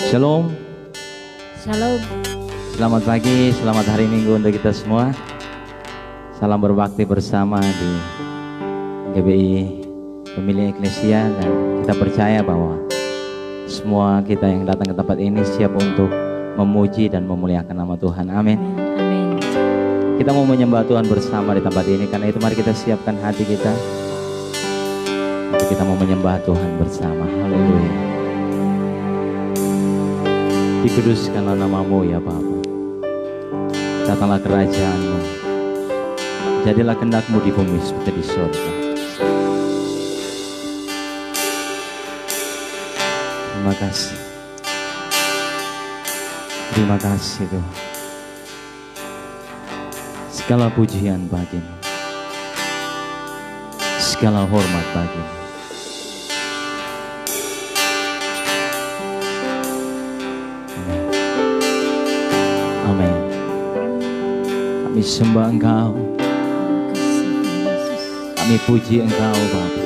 Shalom. Shalom. Selamat pagi, selamat hari Minggu untuk kita semua. Salam berbakti bersama di GBI Pemilihan Eklesia, dan kita percaya bahwa semua kita yang datang ke tempat ini siap untuk memuji dan memuliakan nama Tuhan. Amin. Amin. Kita mau menyembah Tuhan bersama di tempat ini, karena itu mari kita siapkan hati kita. Kita mau menyembah Tuhan bersama. Haleluya. Dikuduskanlah namamu ya Bapa. Datanglah kerajaanmu. Jadilah kehendakmu di bumi seperti di surga. Terima kasih. Terima kasih Tuhan. Segala pujian bagimu. Segala hormat bagimu. Amin. Kami sembah Engkau, kami puji Engkau Bapa.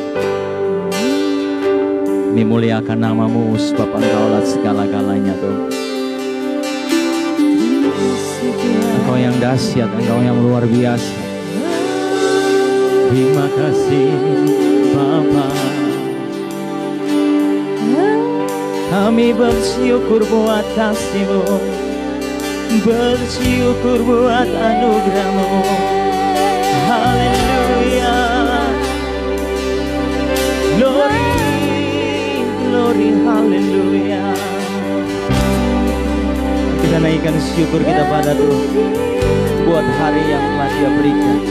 Kami muliakan namamu, sebab Engkaulah segala-galanya Tuhan. Engkau yang dahsyat, Engkau yang luar biasa. Terima kasih Bapa. Kami bersyukur buat kasih-Mu, bersyukur buat anugerah-Mu. Haleluya. Glory, glory, haleluya. Kita naikkan syukur kita pada Tuhan buat hari yang telah Dia berikan,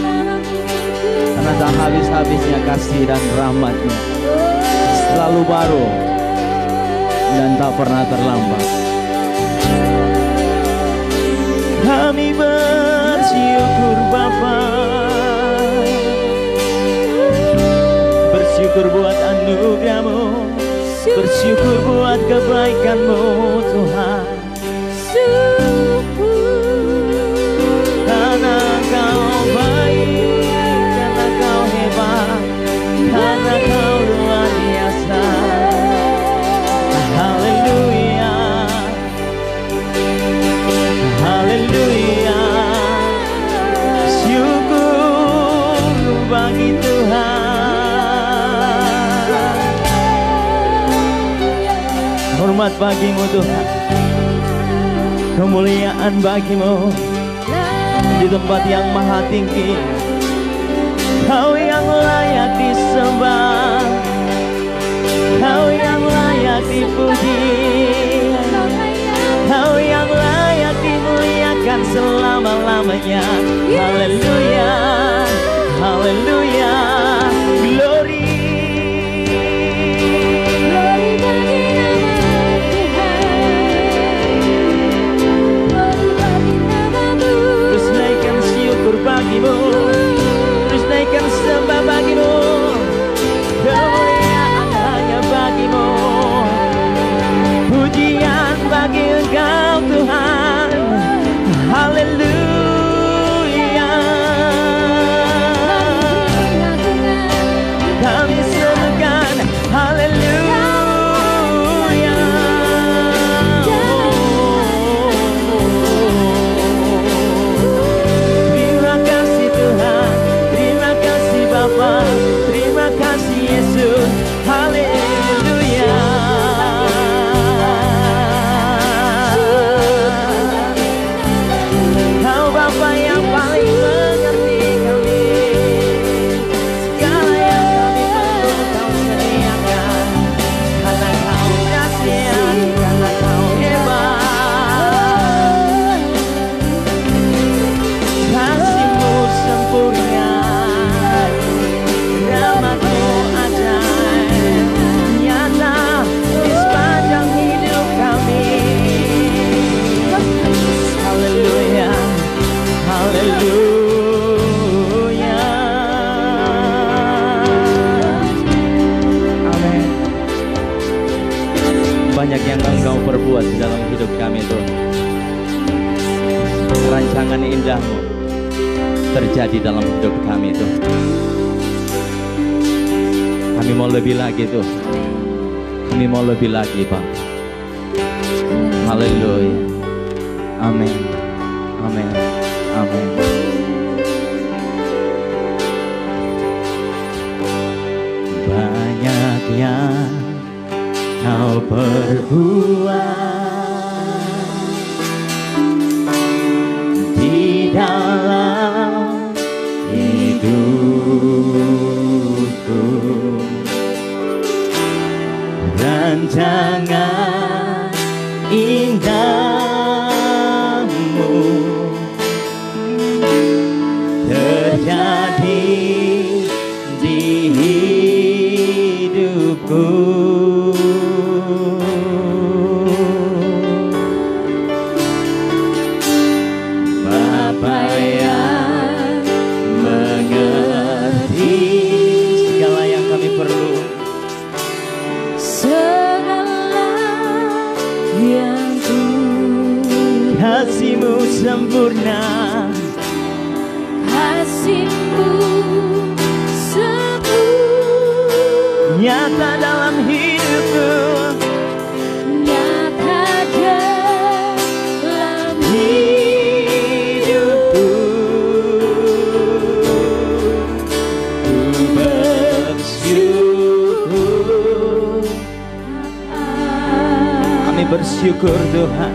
karena tak habis-habisnya kasih dan rahmat-Nya, selalu baru dan tak pernah terlambat. Kami bersyukur Bapa, bersyukur buat anugerah-Mu, bersyukur buat kebaikan-Mu Tuhan. Karena Kau baik, karena Kau hebat, karena Kau luar biasa. Haleluya, haleluya. Syukur bagi Tuhan. Hormat bagimu Tuhan, kemuliaan bagimu di tempat yang maha tinggi. Kau yang layak disembah, Kau yang layak dipuji, Kau yang layak dimuliakan selama-lamanya. Haleluya, haleluya. Glory, Glory bagi nama Tuhan. Glory bagi namamu. terus naikkan syukur bagimu, terus naikkan sembah bagimu. Kemuliaan hanya bagimu, pujian bagi Engkau Tuhan. Haleluya. Kami serukan haleluya. Terima kasih Tuhan, terima kasih Bapa, terima kasih Yesus. Haleluya. Kau Bapa yang paling mengerti kami, segala yang kami perlu Kau sediakan, karena Kau dahsyat, karena Kau hebat. Kasih-Mu sempurna, rahmat-Mu ajaib, nyata di sepanjang hidup kami. Haleluya, haleluya. Amin. Banyak yang Engkau perbuat di dalam hidup kami Tuhan. Rancangan indah-Mu terjadi dalam hidup kami Tuhan. Kami mau lebih lagi Tuhan. Kami mau lebih lagi Pak. Haleluya. Amin. Amin. Amin. Banyak yang kau perbuat di dalam hidupku, rancangan indahmu terjadi di hidupku. Bapa yang mengerti segala yang kami perlu, segala yang ku kasih-Mu sempurna, kasih-Mu sempurna, nyata dalam hidupku, nyata dalam hidupku. Ku bersyukur, kami bersyukur Tuhan.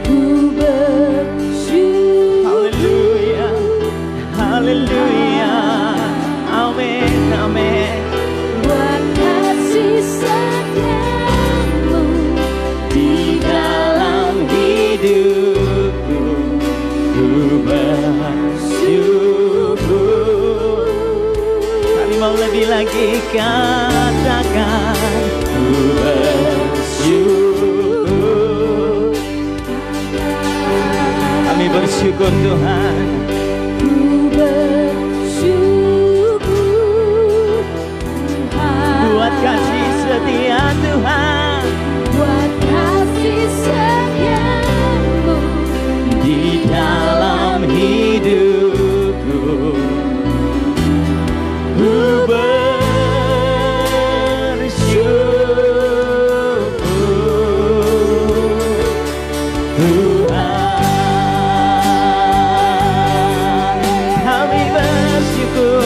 ku bersyukur. Haleluya, haleluya, amin, amin. Buat kasih setiamu Di dalam hidupku, ku bersyukur. Kami mau lebih lagi katakan, ku bersyukur. Kami bersyukur Tuhan. ku bersyukur Tuhan. Buat kasih setia Tuhan Buat kasih setiamu di dalam hidupku, ku bersyukur Tuhan. Kami bersyukur,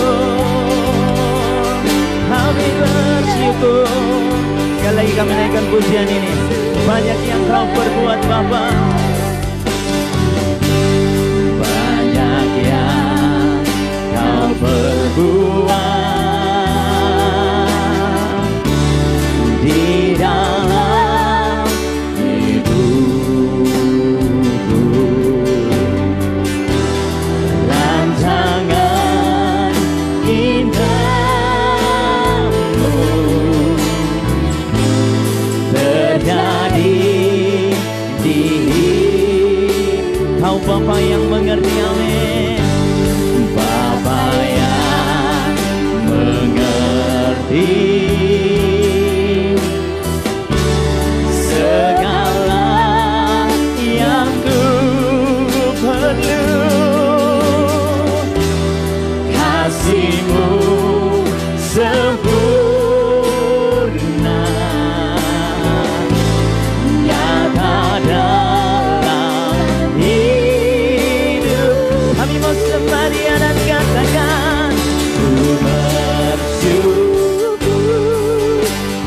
kami bersyukur. Sekali lagi kami naikkan pujian ini. Banyak yang kau perbuat Bapa, banyak yang kau perbuat di dalam hidupku, rancangan indahmu terjadi di kau Bapa yang mengerti, amin. Bapa yang mengerti segala yang ku perlu, kasih-Mu sempurna, nyata dalam hidup. Kami mau sembah Dia dan katakan, ku bersyukur,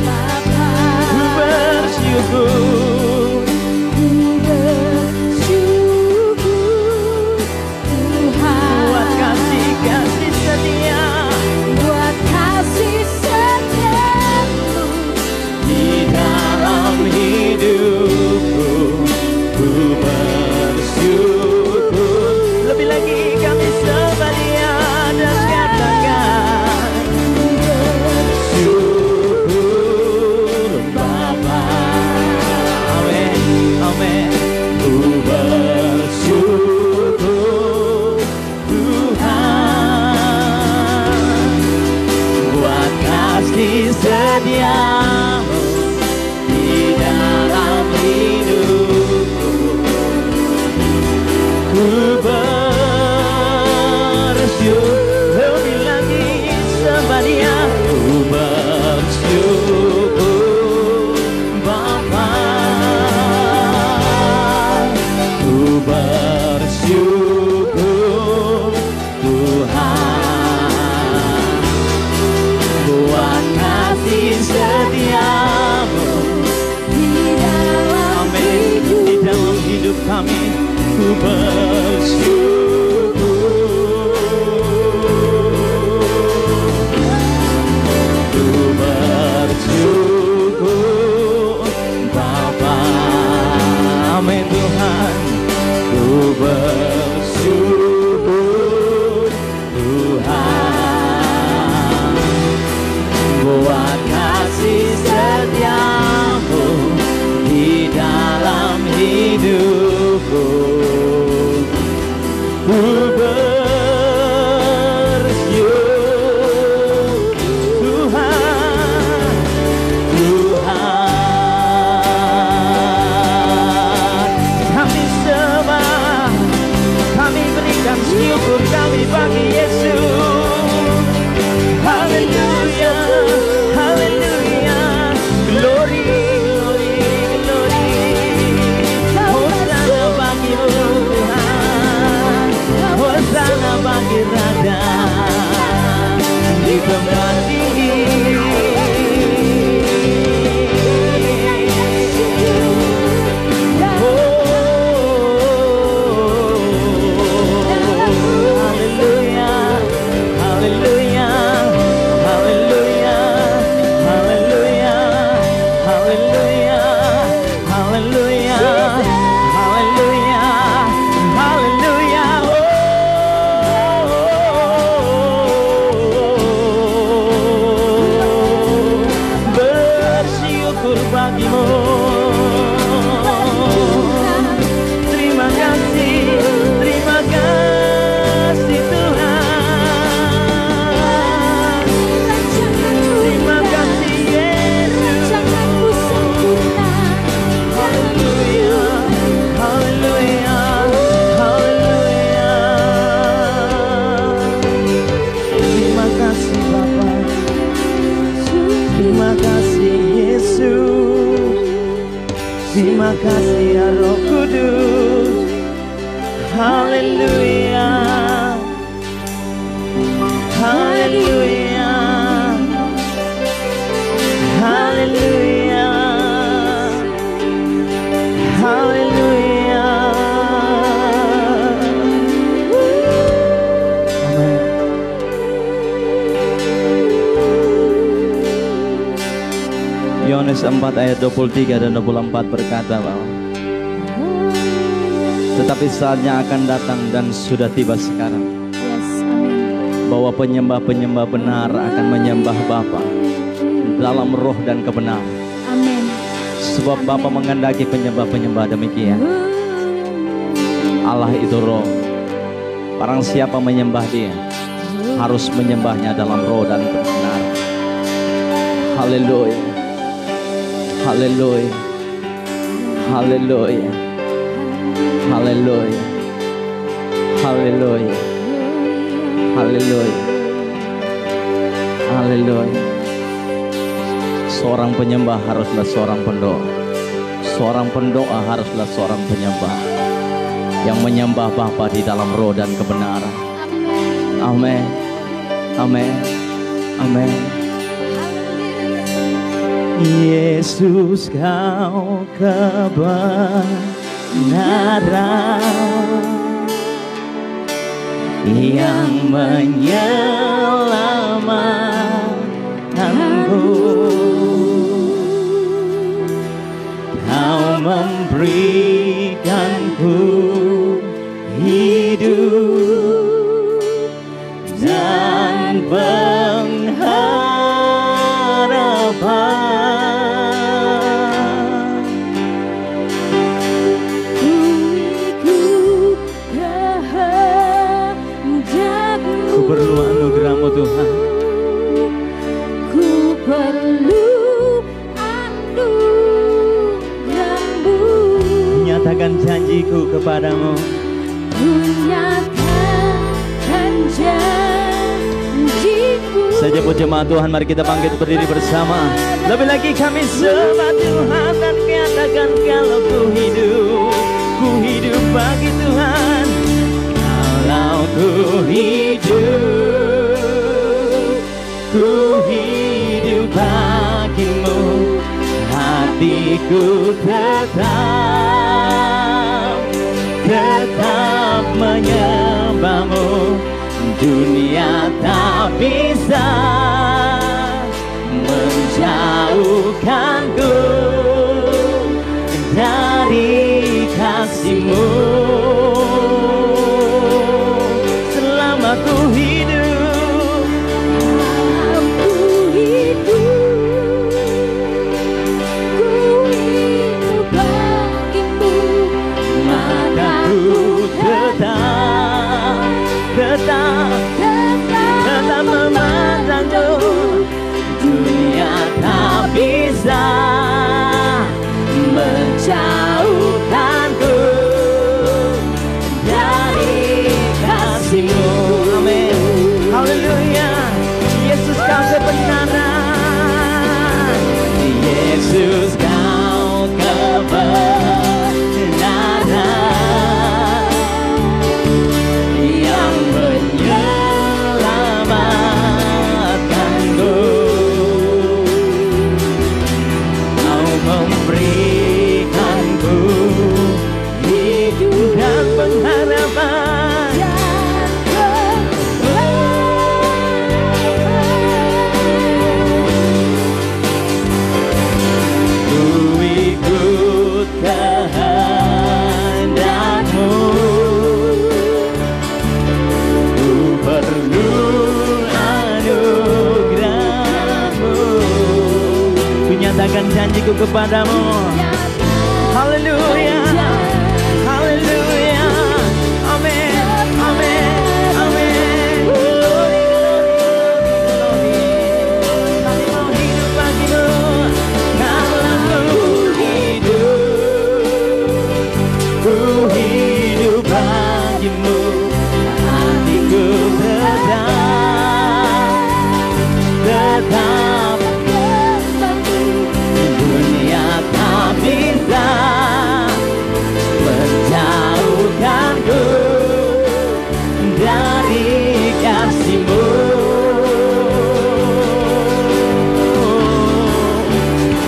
Bapa. ku bersyukur. Ku bersyukur Tuhan. Buat kasih-kasih setia Buat kasih setiamu di dalam hidupku, ku bersyukur. Lebih lagi kami sembah Dia dan katakan, syukur Bapa, amin, amin. Ku bersyukur Tuhan, buat kasih setiamu di dalam hidupku, ku bersyukur. Lebih lagi sembah Dia, ku bersyukur Bapa, bersyukur Bapa. Amin Tuhan, ku bersyukur Tuhan buat kasih setiamu di dalam hidupku. Ku bersyukur Tuhan, Tuhan kami sembah, kami berikan syukur kami bagi Yesus. Haleluya, haleluya, glory, glory, glory. Hosana bagimu Tuhan, hosana bagi Raja di tempat tinggi. Terima kasih ya Roh Kudus. Haleluya, haleluya, haleluya, haleluya. Amin. Yohanes 4 ayat 23 dan 24 berkata bahwa tetapi saatnya akan datang dan sudah tiba sekarang, bahwa penyembah-penyembah benar akan menyembah Bapa dalam roh dan kebenaran. Amin. Sebab Bapa menghendaki penyembah-penyembah demikian. Allah itu roh. Barang siapa menyembah Dia harus menyembahnya dalam roh dan kebenaran. Haleluya, haleluya, haleluya, haleluya, haleluya, haleluya, haleluya. Seorang penyembah haruslah seorang pendoa. Seorang pendoa haruslah seorang penyembah yang menyembah Bapa di dalam roh dan kebenaran. Amin, amin, amin. Yesus, Kau kebenaran yang menyelamatkanku. Kau memberikanku hidup dan pengharapan. Ku perlu anugerah-Mu Tuhan. Ku perlu anugerah-Mu. Nyatakan janjiku kepadamu. Ku nyatakan janjiku. Sejemput jemaat Tuhan, mari kita bangkit berdiri bersama. Lebih lagi kami sembah Tuhan dan nyatakan kalau ku hidup bagi Tuhan. Kalau ku hidup bagimu, hatiku tetap menyembahmu. Dunia tak bisa menjauhkanku dari kasih-Mu. Selama ku hidup, bagimu, maka ku tetap memandangmu. Dunia tak bisa menjauhkanku dari kasih-Mu. Amin. Haleluya. Yesus kau kebenaran. Yesus kau kebenaran yang menyelamatkanku. Kau memberikanku hidup dan pengharapan. Ku ikut kehendak-Mu. Ku perlu anugerah-Mu. Ku nyatakan janjiku kepadamu. Haleluya. Haleluya. Amin. Amin. Amin. Glory, glory, glory. Kami mau hidup bagimu. Karena ku hidup bagimu. Hatiku tetap dunia tak bisa menjauhkanku dari kasih-Mu.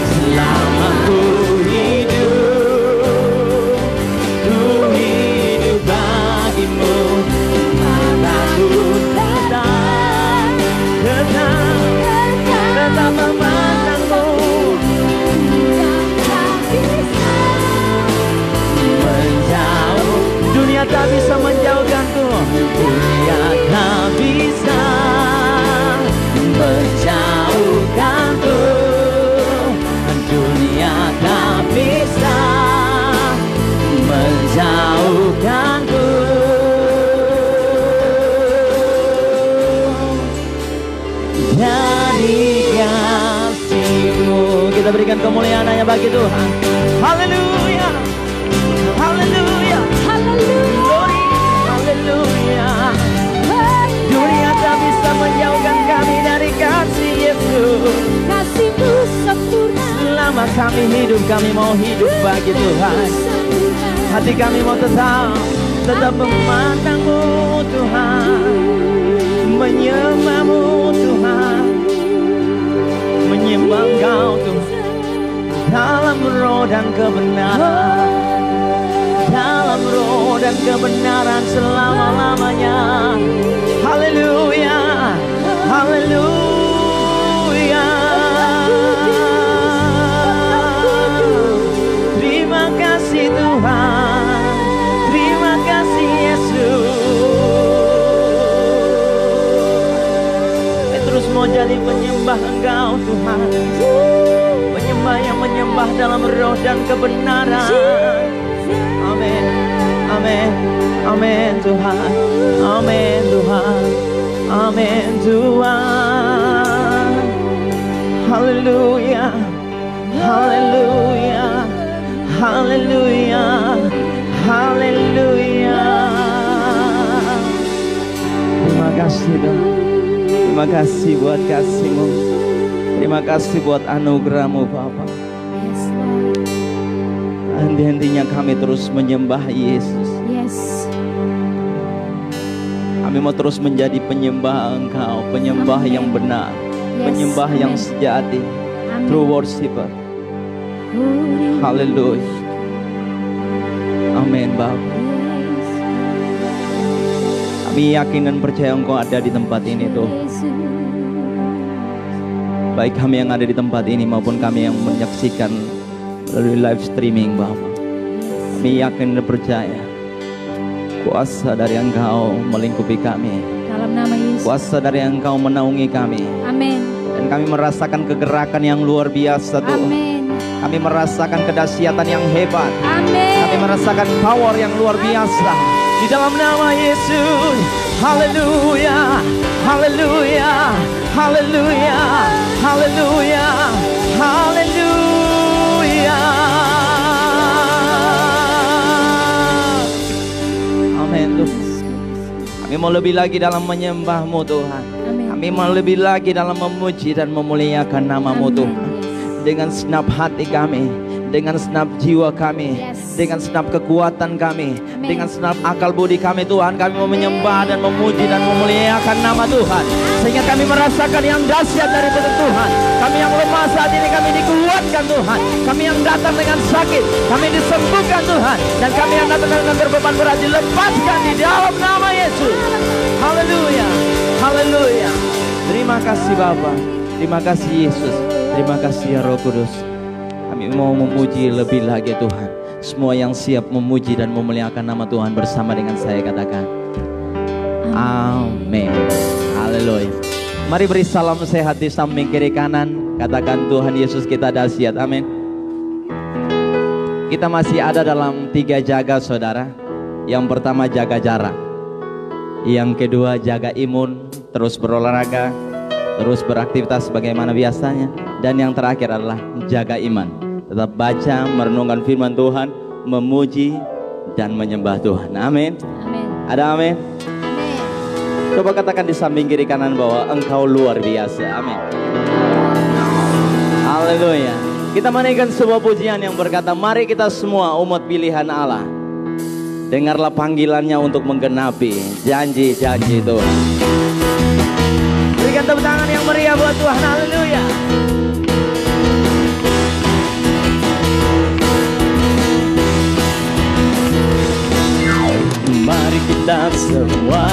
Selama ku hidup bagimu. Maka ku tetap memandangmu. Menjauh, dunia tak bisa menjauhkanku. Dunia tak bisa menjauhkanku. Dunia tak bisa menjauhkanku dari kasih-Mu. Kita berikan kemuliaan hanya bagi Tuhan. Haleluya. Haleluya. Glory. Haleluya. Dunia tak bisa menjauhkan kami dari kasih Yesus. Kasih-Mu sempurna. Selama kami hidup, kami mau hidup bagi Tuhan. Hati kami mau tetap memandang-Mu Tuhan, menyembah-Mu Tuhan, menyembah Engkau Tuhan dalam roh dan kebenaran, dalam roh dan kebenaran selama-lamanya. Haleluya. Haleluya. Terima kasih Tuhan. Terima kasih Yesus. Terus mau jadi penyembah Engkau Tuhan, penyembah yang menyembah dalam roh dan kebenaran. Amin. Amin. Amin Tuhan. Amin Tuhan. Amin Tuhan. Haleluya. Haleluya. Haleluya. Haleluya. Terima kasih Tuhan. Terima kasih buat kasih-Mu. Terima kasih buat anugerah-Mu Bapa. Henti-hentinya kami terus menyembah Yesus. Yes. Kami mau terus menjadi penyembah Engkau, penyembah Amen. yang benar, Yes. penyembah yang Amen. sejati, Amen. true worshiper. Haleluya. Amin Bapa. Kami yakin dan percaya Engkau ada di tempat ini Tuhan. Baik kami yang ada di tempat ini maupun kami yang menyaksikan melalui live streaming Bapa. Kami yakin dan percaya kuasa dari Engkau melingkupi kami. Dalam nama Yesus. Kuasa dari Engkau menaungi kami. Amin. Dan kami merasakan kegerakan yang luar biasa Tuhan. Amin. Kami merasakan kedahsyatan yang hebat. Amin. Kami merasakan power yang luar biasa. Di dalam nama Yesus. Haleluya. Haleluya. Haleluya. Haleluya. Haleluya. Amin Tuhan. Kami mau lebih lagi dalam menyembah-Mu Tuhan. Amin. Kami mau lebih lagi dalam memuji dan memuliakan nama-Mu Amin. Tuhan. Dengan segenap hati kami, dengan segenap jiwa kami, Yes. dengan segenap kekuatan kami, Amin. dengan segenap akal budi kami Tuhan. Kami mau menyembah dan memuji dan memuliakan nama Tuhan. Sehingga kami merasakan yang dahsyat dari Tuhan. Kami yang lemah saat ini kami dikuatkan Tuhan. Kami yang datang dengan sakit kami disembuhkan Tuhan. Dan kami yang datang dengan berbeban berat dilepaskan di dalam nama Yesus. Haleluya. Haleluya. Terima kasih Bapa. Terima kasih Yesus. Terima kasih ya Roh Kudus. Kami mau memuji lebih lagi Tuhan. Semua yang siap memuji dan memuliakan nama Tuhan bersama dengan saya katakan amin. Haleluya. Mari beri salam sehat di samping kiri kanan. Katakan Tuhan Yesus kita dahsyat. Amin. Kita masih ada dalam 3 jaga saudara. Yang pertama jaga jarak. Yang kedua jaga imun. Terus berolahraga. Terus beraktivitas sebagaimana biasanya. Dan yang terakhir adalah jaga iman. Tetap baca, merenungkan firman Tuhan, memuji dan menyembah Tuhan. Amin. Amin. Ada amin? Amin. Coba katakan di samping kiri kanan bahwa Engkau luar biasa. Amin. Haleluya. Kita menaikkan sebuah pujian yang berkata, mari kita semua umat pilihan Allah, dengarlah panggilannya untuk menggenapi janji-janji Tuhan. Berikan tepuk tangan yang meriah buat Tuhan. Haleluya. Mari kita semua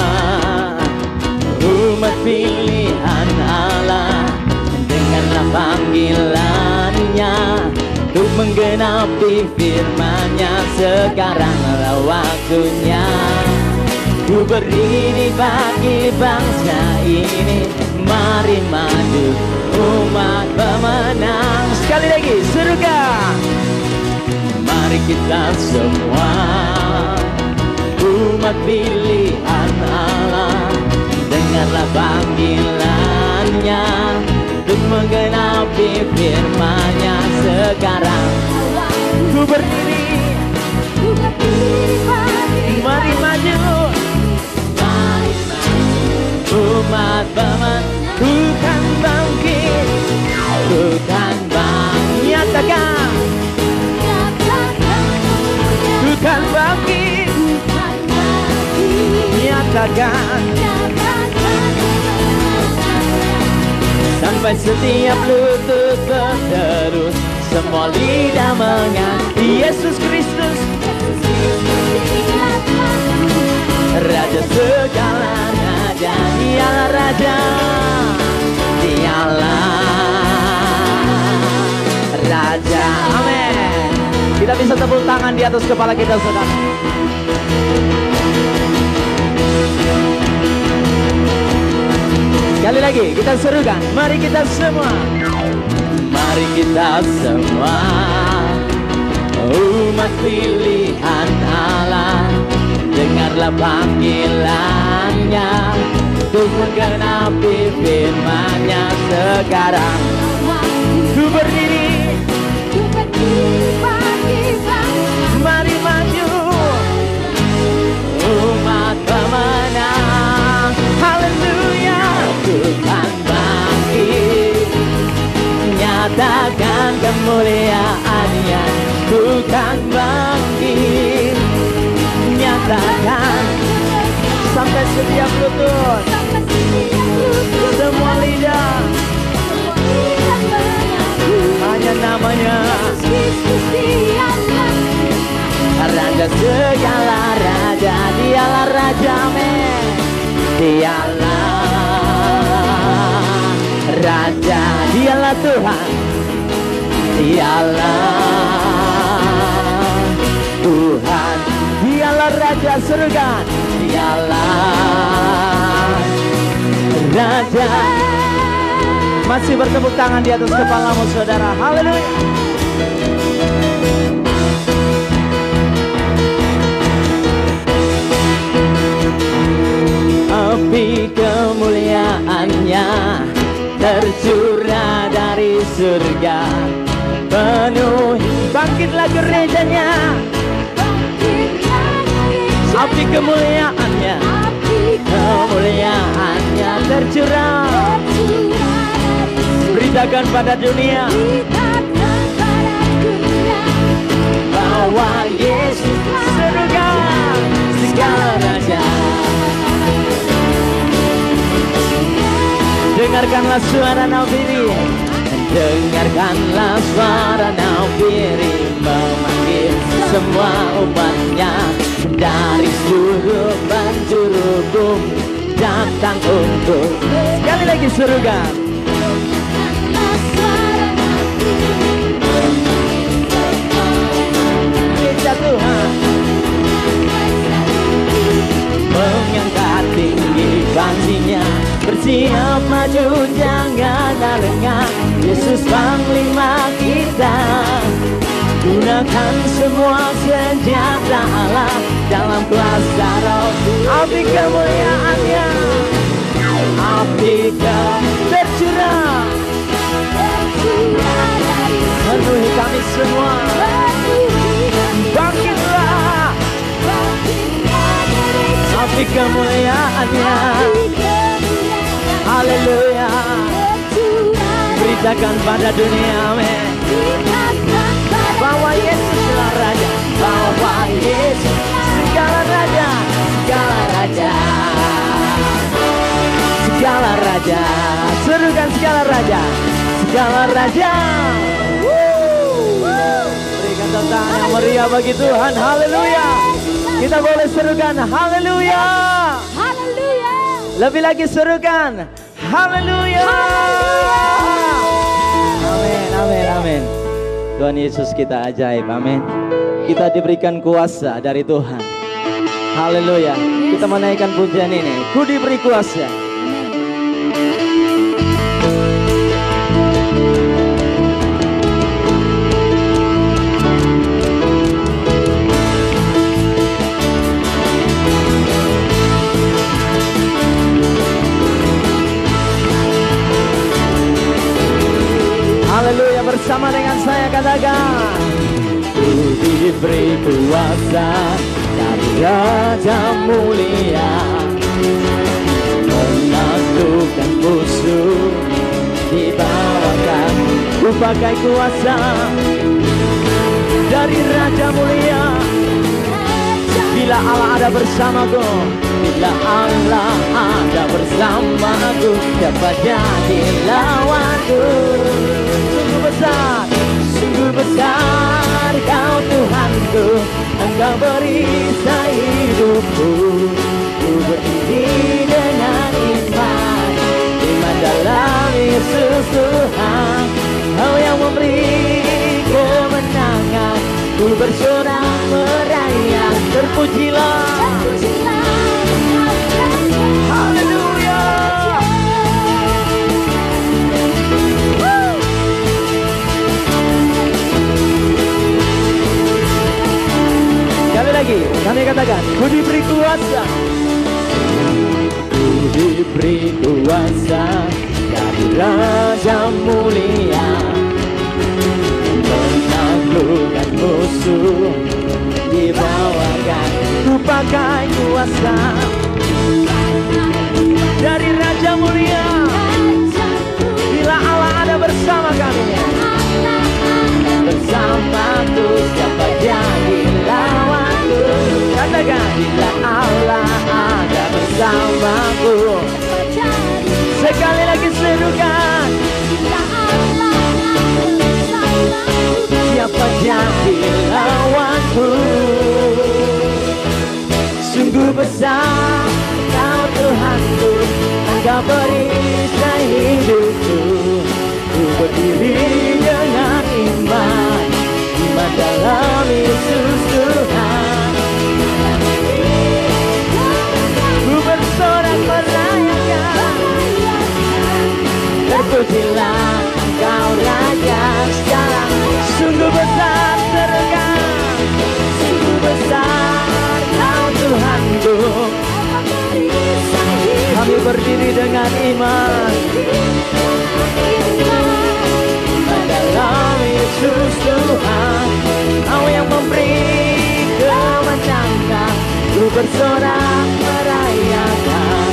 umat pilihan Allah, dengarlah panggilannya untuk menggenapi firman-Nya. Sekaranglah waktunya ku berdiri bagi bangsa ini. Mari maju umat pemenang. Sekali lagi serukan. Mari kita semua umat pilihan Allah, dengarlah panggilannya untuk menggenapi firman-Nya. Sekarang ku berdiri mari maju umat pemenang. Ku kan bangkit, ku kan bangkit. Nyatakan ku kan bangkit. Nyatakan sampai setiap lutut berteru, semua lidah mengakui Yesus Kristus Raja segala raja. Dialah Raja, Dialah Raja. Amin. Kita bisa tepuk tangan di atas kepala kita saudara. Sekali lagi kita serukan, mari kita semua, mari kita semua umat pilihan Allah, dengarlah panggilannya untuk menggenapi firman-Nya. Sekarang ku berdiri mari maju umat pemenang. Haleluya. Tuhan bangkit, nyatakan kemuliaan-Nya. Tuhan bangkit, nyatakan sampai setiap lutut, semua lidah hanya namanya Raja segala raja. Dialah Raja. Amin. Dialah Raja, Dialah Tuhan, Dialah Tuhan, Dialah Raja surga, Dialah Raja. Masih bertepuk tangan di atas kepalamu saudara. Haleluya. Api kemuliaannya tercurah dari surga, penuhi bangkitlah gerejanya. Api kemuliaannya, kemuliaannya tercurah. Beritakan pada dunia bahwa Yesus surga segala raja. Dengarkanlah suara nafiri, dengarkanlah suara nafiri memanggil semua umatnya dari seluruh penjuru bumi datang untuk sekali lagi surga. Gereja Tuhan mengangkat tinggi bangsinya, bersiap maju jangan lengah. Yesus Panglima kita, gunakan semua senjata Allah dalam kuasa Roh. Api kemuliaannya, api tercurah, penuhi kami semua. Bangkitlah, api kemuliaannya. Haleluya. Beritakan pada dunia, amin, bahwa Yesuslah Raja, bahwa Yesus segala raja, segala raja, segala raja. Serukan segala raja, segala raja. Berikan tepuk tangan yang meriah bagi Tuhan. Haleluya. Kita boleh serukan haleluya. Haleluya. Lebih lagi serukan haleluya. Amin, amin, amin. Tuhan Yesus kita ajaib, amin. Kita diberikan kuasa dari Tuhan. Haleluya. Kita menaikkan pujian ini. Ku diberi kuasa. Haleluya, bersama dengan saya katakan, ku diberi kuasa dari Raja mulia, menaklukkan musuh di bawah kaki. Ku pakai kuasa dari Raja mulia. Bila Allah ada bersamaku, bila Allah ada bersamaku, dapat jadi lawanku. Sungguh besar Kau Tuhanku, Engkau perisai hidupku. Ku berdiri dengan iman, iman dalam Yesus Tuhan. Kau yang memberi kemenangan, ku bersorak meraih. Terpujilah, haleluya. Sekali lagi, kami katakan, ku diberi kuasa, ku diberi kuasa dari Raja mulia, menaklukkan musuh di bawah kaki. Ku pakai kuasa dari Raja mulia. Bila Allah ada bersama kami, bersamaku siapa jadi lawanku. Katakan, bila Allah ada bersamaku. Sekali lagi serukan, siapa jadi lawanku. Sungguh besar Kau Tuhan, Kau perisai hidupku, ku berdiri dengan iman, iman dalam Yesus Tuhan. Ku bersorak merayakan, terpujilah Engkau Raja segala. Sungguh besar surga, sungguh besar Kau Tuhanku. Kami berdiri dengan iman, iman dalam Yesus Tuhan. Kau yang memberi kemenangan, ku bersorak merayakan.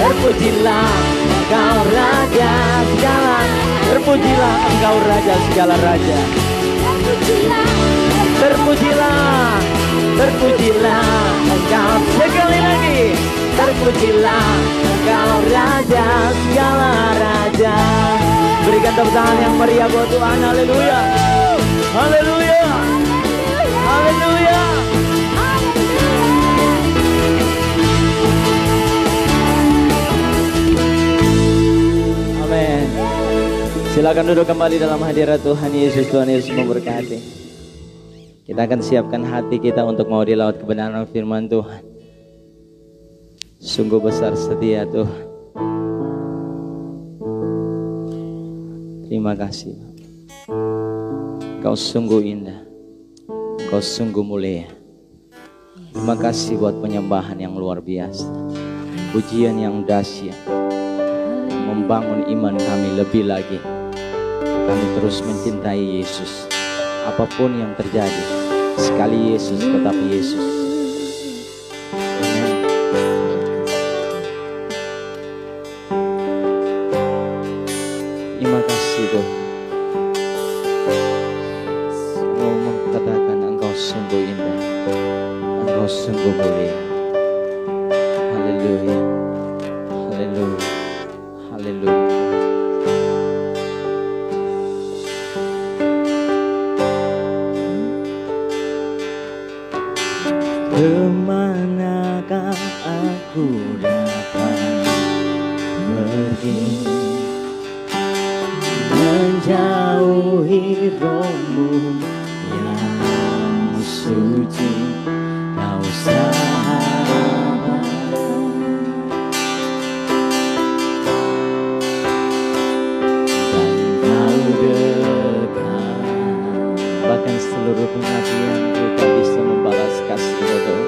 Terpujilah Engkau Raja segala, terpujilah Engkau Raja segala raja. Terpujilah, terpujilah Engkau sekali lagi. Terpujilah Engkau Raja segala raja. Berikan tepuk tangan yang meriah buat Tuhan. Haleluya, haleluya, haleluya. Amin. Silakan duduk kembali dalam hadirat Tuhan Yesus. Tuhan Yesus memberkati. Kita akan siapkan hati kita untuk mau dilaut kebenaran firman Tuhan. Sungguh besar setia Tuhan. Terima kasih. Kau sungguh indah, Kau sungguh mulia. Terima kasih buat penyembahan yang luar biasa, pujian yang dahsyat, membangun iman kami lebih lagi. Kami terus mencintai Yesus. Apapun yang terjadi, sekali Yesus tetap Yesus. Amin. Terima kasih Tuhan. Mau mengatakan Engkau sungguh indah, Engkau sungguh mulia. Haleluya, haleluya, haleluya. Kemanakah aku dapat pergi, menjauhi Roh-Mu yang suci, Kau sahabat. Dan Kau dekat, bahkan seluruh pengabdian kita bisa membalas kasih-Mu.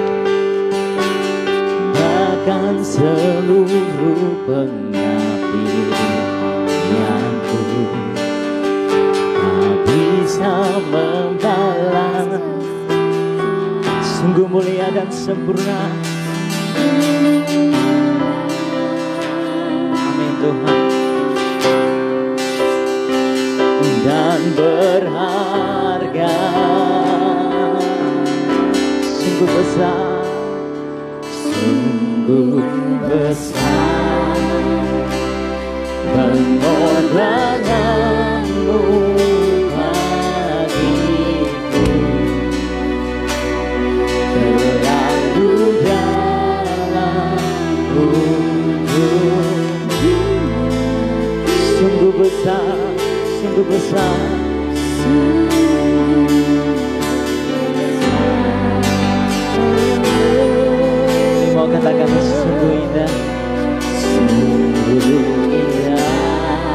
Bahkan seluruh pengabdianku tak bisa membalas. Sungguh mulia dan sempurna. Amin Tuhan. Dan berharga, sungguh besar, sungguh besar pengorbanan-Mu bagiku, terlalu dalam untukku. Sungguh besar, sungguh besar, mau katakan sungguh indah, sungguh indah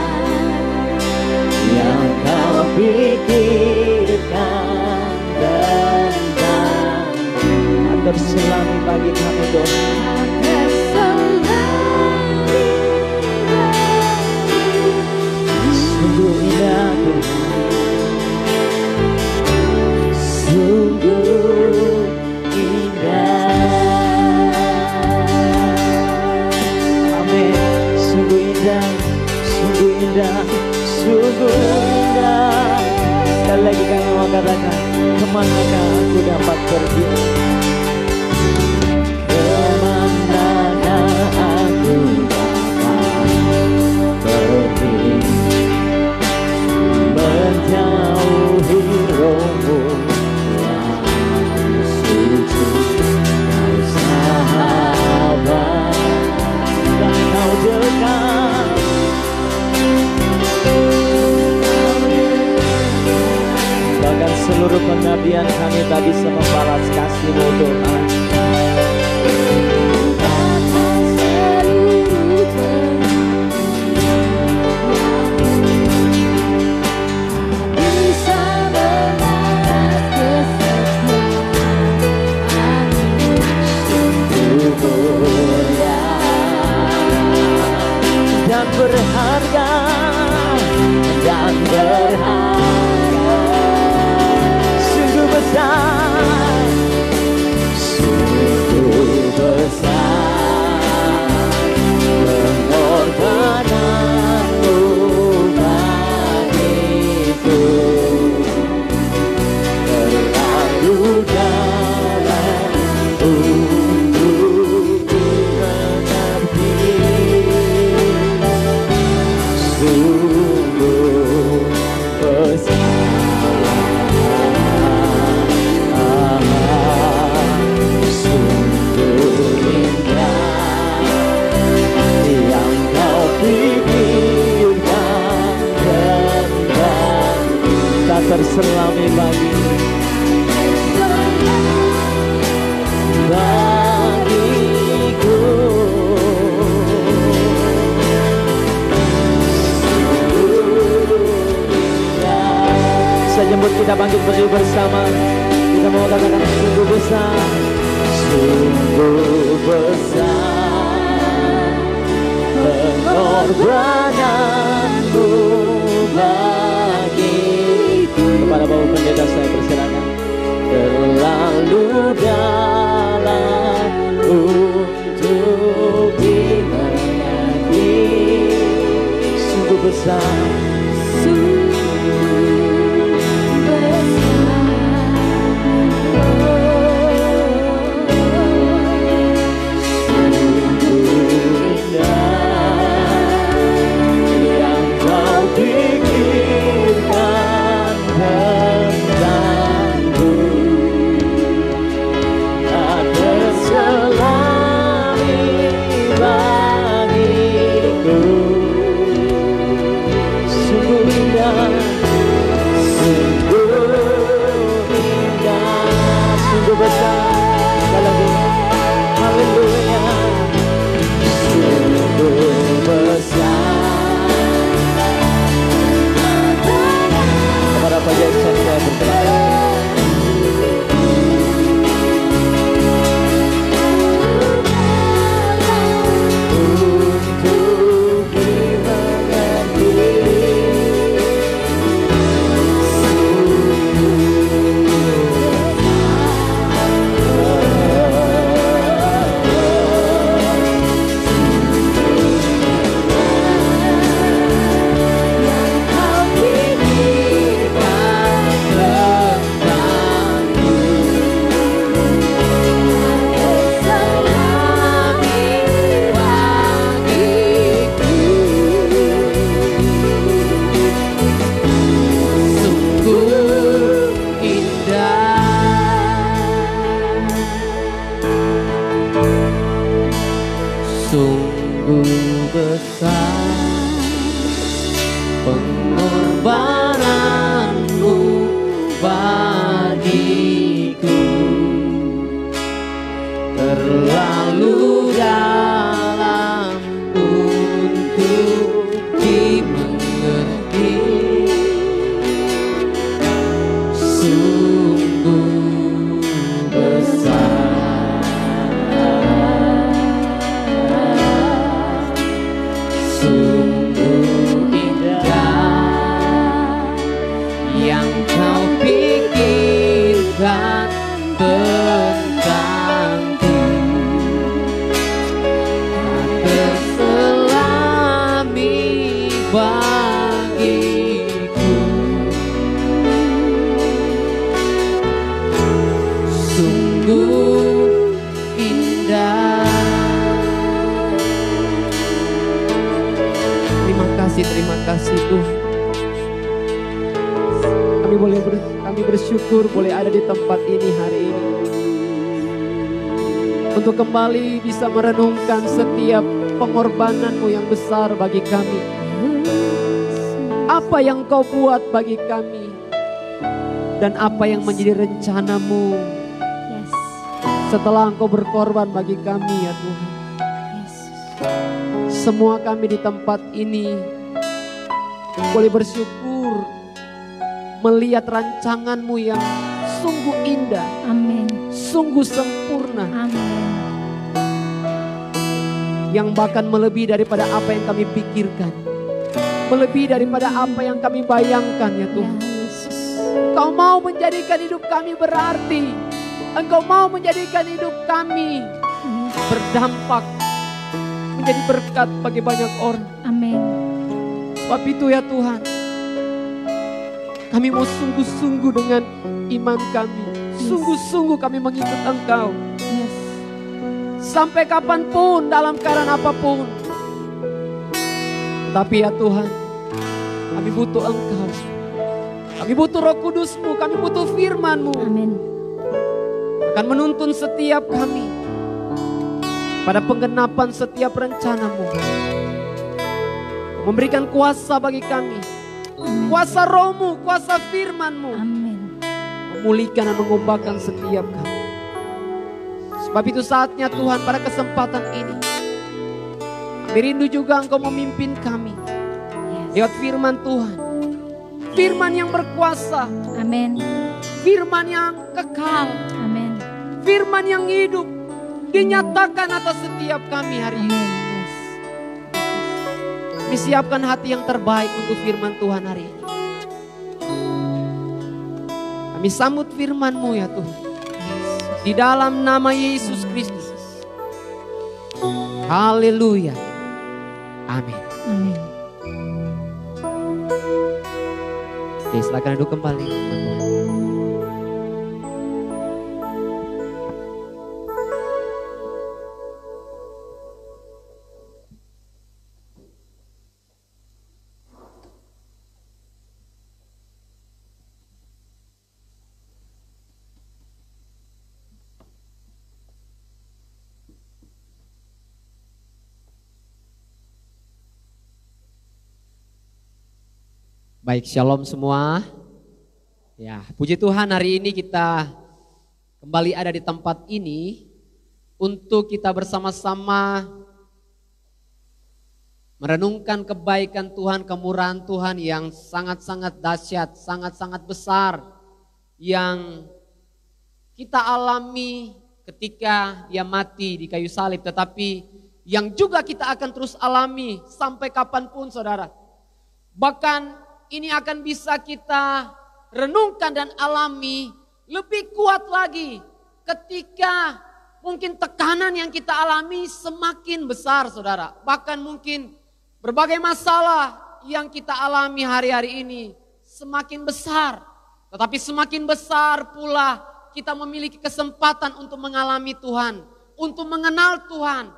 yang Kau pikirkan tentang. Atur selami bagi kami Tuhan. Sungguh indah Tuhan, sungguh indah. Amin. Sungguh indah, sungguh indah, sungguh indah. Sekali lagi kami mau katakan, kemanakah aku dapat pergi? Kemanakah aku dapat pergi, menjauhi Roh-Mu yang suci, Kau sahabat. Dan Kau dekat seluruh pengabdian kami tak bisa membalas kasih-Mu Tuhan. Dan berharga, dan berharga, sungguh besar, sungguh besar pengorbanan-Mu bagiku, terlalu dalam untuk dimengerti. Sungguh besar, sungguh indah yang Kau pikirkan tentang, tak terselami bagiku. Saya jemput kita bangkit berdiri bersama. Kita mau katakan sungguh besar, sungguh besar pengorbanan-Mu bagiku. Kepada Bapak Pendeta saya persilakan. Terlalu dalam untuk dimengerti, sungguh besar, Terima kasih Tuhan. Kami bersyukur boleh ada di tempat ini hari ini, untuk kembali bisa merenungkan setiap pengorbanan-Mu yang besar bagi kami. Apa yang Kau buat bagi kami, dan apa yang menjadi rencanamu Yes. setelah Engkau berkorban bagi kami ya Tuhan. Yes. Semua kami di tempat ini boleh bersyukur melihat rancangan-Mu yang sungguh indah, Amin. sungguh sempurna, Amin. yang bahkan melebihi daripada apa yang kami pikirkan, melebihi daripada apa yang kami bayangkan ya Ya Tuhan. Yesus. Engkau mau menjadikan hidup kami berarti, Engkau mau menjadikan hidup kami Yes. berdampak, menjadi berkat bagi banyak orang. Amin. Sebab itu ya Tuhan, kami mau sungguh-sungguh dengan iman kami, sungguh-sungguh kami mengikut Engkau. Yes. Sampai kapanpun, dalam keadaan apapun. Tapi ya Tuhan, kami butuh Engkau. Kami butuh Roh Kudus-Mu, kami butuh firman-Mu. Amin. Akan menuntun setiap kami pada penggenapan setiap rencana-Mu. Memberikan kuasa bagi kami. Amin. Kuasa Roh-Mu, kuasa firman-Mu. Amin. Memulihkan dan mengubahkan setiap kami. Sebab itu saatnya Tuhan, pada kesempatan ini kami rindu juga Engkau memimpin kami lewat firman Tuhan. Firman yang berkuasa, Amin. firman yang kekal, Amin. firman yang hidup dinyatakan atas setiap kami hari ini. Amin. Yes. Kami siapkan hati yang terbaik untuk firman Tuhan hari ini. Kami sambut firman-Mu ya Tuhan. Di dalam nama Yesus Kristus. Haleluya. Amin. Amin. Oke, silakan duduk kembali. Baik, shalom semua. Ya, puji Tuhan hari ini kita kembali ada di tempat ini untuk kita bersama-sama merenungkan kebaikan Tuhan, kemurahan Tuhan yang sangat-sangat dahsyat, sangat-sangat besar yang kita alami ketika Dia mati di kayu salib, tetapi yang juga kita akan terus alami sampai kapanpun saudara. Bahkan ini akan bisa kita renungkan dan alami lebih kuat lagi ketika mungkin tekanan yang kita alami semakin besar saudara. Bahkan mungkin berbagai masalah yang kita alami hari-hari ini semakin besar. Tetapi semakin besar pula kita memiliki kesempatan untuk mengalami Tuhan, untuk mengenal Tuhan,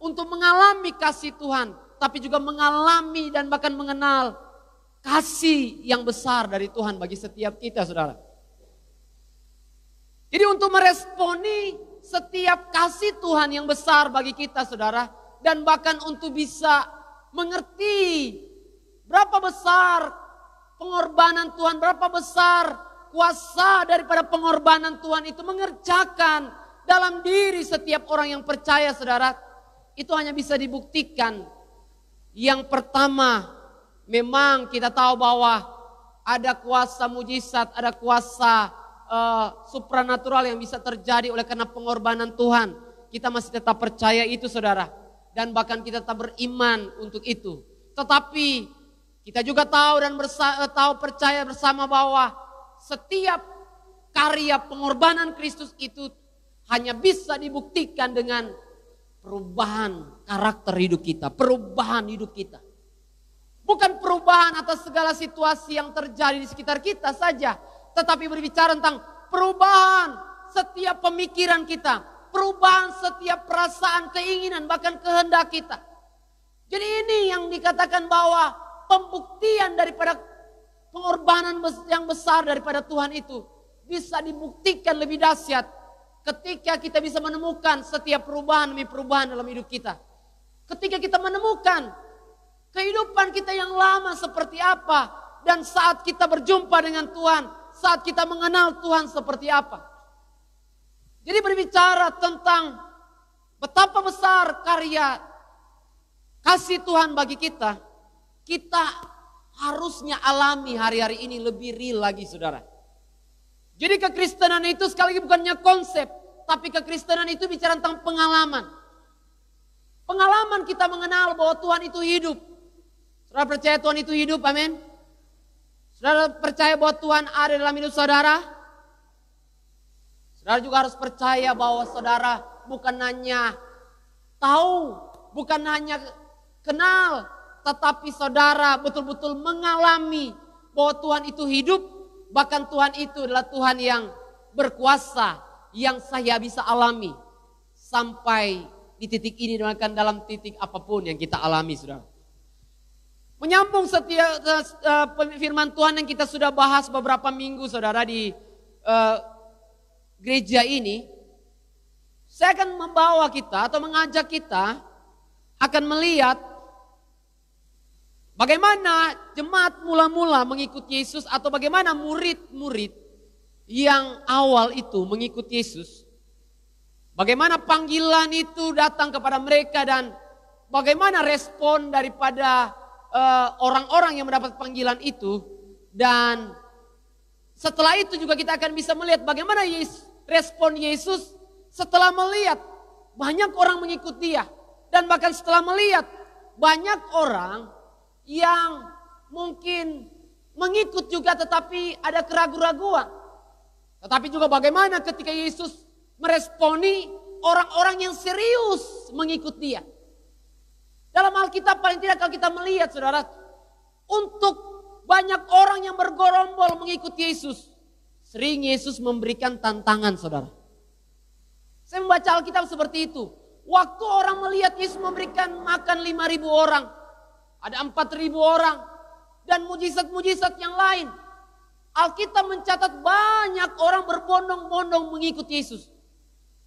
untuk mengalami kasih Tuhan, tapi juga mengalami dan bahkan mengenal kasih yang besar dari Tuhan bagi setiap kita saudara. Jadi untuk meresponi setiap kasih Tuhan yang besar bagi kita saudara. Dan bahkan untuk bisa mengerti berapa besar pengorbanan Tuhan, berapa besar kuasa daripada pengorbanan Tuhan itu mengerjakan dalam diri setiap orang yang percaya saudara. Itu hanya bisa dibuktikan. Yang pertama, memang kita tahu bahwa ada kuasa mujizat, ada kuasa supranatural yang bisa terjadi oleh karena pengorbanan Tuhan. Kita masih tetap percaya itu saudara. Dan bahkan kita tetap beriman untuk itu. Tetapi kita juga tahu dan percaya bersama bahwa setiap karya pengorbanan Kristus itu hanya bisa dibuktikan dengan perubahan karakter hidup kita, perubahan hidup kita. Bukan perubahan atas segala situasi yang terjadi di sekitar kita saja. Tetapi berbicara tentang perubahan setiap pemikiran kita. Perubahan setiap perasaan, keinginan, bahkan kehendak kita. Jadi ini yang dikatakan bahwa pembuktian daripada pengorbanan yang besar daripada Tuhan itu bisa dibuktikan lebih dahsyat ketika kita bisa menemukan setiap perubahan demi perubahan dalam hidup kita. Ketika kita menemukan kehidupan kita yang lama seperti apa. Dan saat kita berjumpa dengan Tuhan, saat kita mengenal Tuhan seperti apa. Jadi berbicara tentang betapa besar karya kasih Tuhan bagi kita, kita harusnya alami hari-hari ini lebih real lagi, saudara. Jadi kekristenan itu sekali lagi bukannya konsep, tapi kekristenan itu bicara tentang pengalaman. Pengalaman kita mengenal bahwa Tuhan itu hidup. Saudara percaya Tuhan itu hidup, amin? Saudara percaya bahwa Tuhan ada dalam hidup saudara? Saudara juga harus percaya bahwa saudara bukan hanya tahu, bukan hanya kenal, tetapi saudara betul-betul mengalami bahwa Tuhan itu hidup. Bahkan Tuhan itu adalah Tuhan yang berkuasa, yang saya bisa alami sampai di titik ini, bahkan dalam titik apapun yang kita alami, saudara. Menyambung setiap firman Tuhan yang kita sudah bahas beberapa minggu, saudara, di gereja ini, saya akan membawa kita atau mengajak kita akan melihat bagaimana jemaat mula-mula mengikuti Yesus atau bagaimana murid-murid yang awal itu mengikuti Yesus. Bagaimana panggilan itu datang kepada mereka dan bagaimana respon daripada orang-orang yang mendapat panggilan itu. Dan setelah itu juga kita akan bisa melihat bagaimana respon Yesus setelah melihat banyak orang mengikuti Dia. Dan bahkan setelah melihat banyak orang yang mungkin mengikut juga tetapi ada keraguan-raguan. Tetapi juga bagaimana ketika Yesus meresponi orang-orang yang serius mengikuti Dia. Dalam Alkitab paling tidak kalau kita melihat, saudara, untuk banyak orang yang bergerombol mengikuti Yesus, sering Yesus memberikan tantangan, saudara. Saya membaca Alkitab seperti itu. Waktu orang melihat Yesus memberikan makan 5.000 orang, ada 4.000 orang, dan mujizat-mujizat yang lain. Alkitab mencatat banyak orang berbondong-bondong mengikuti Yesus.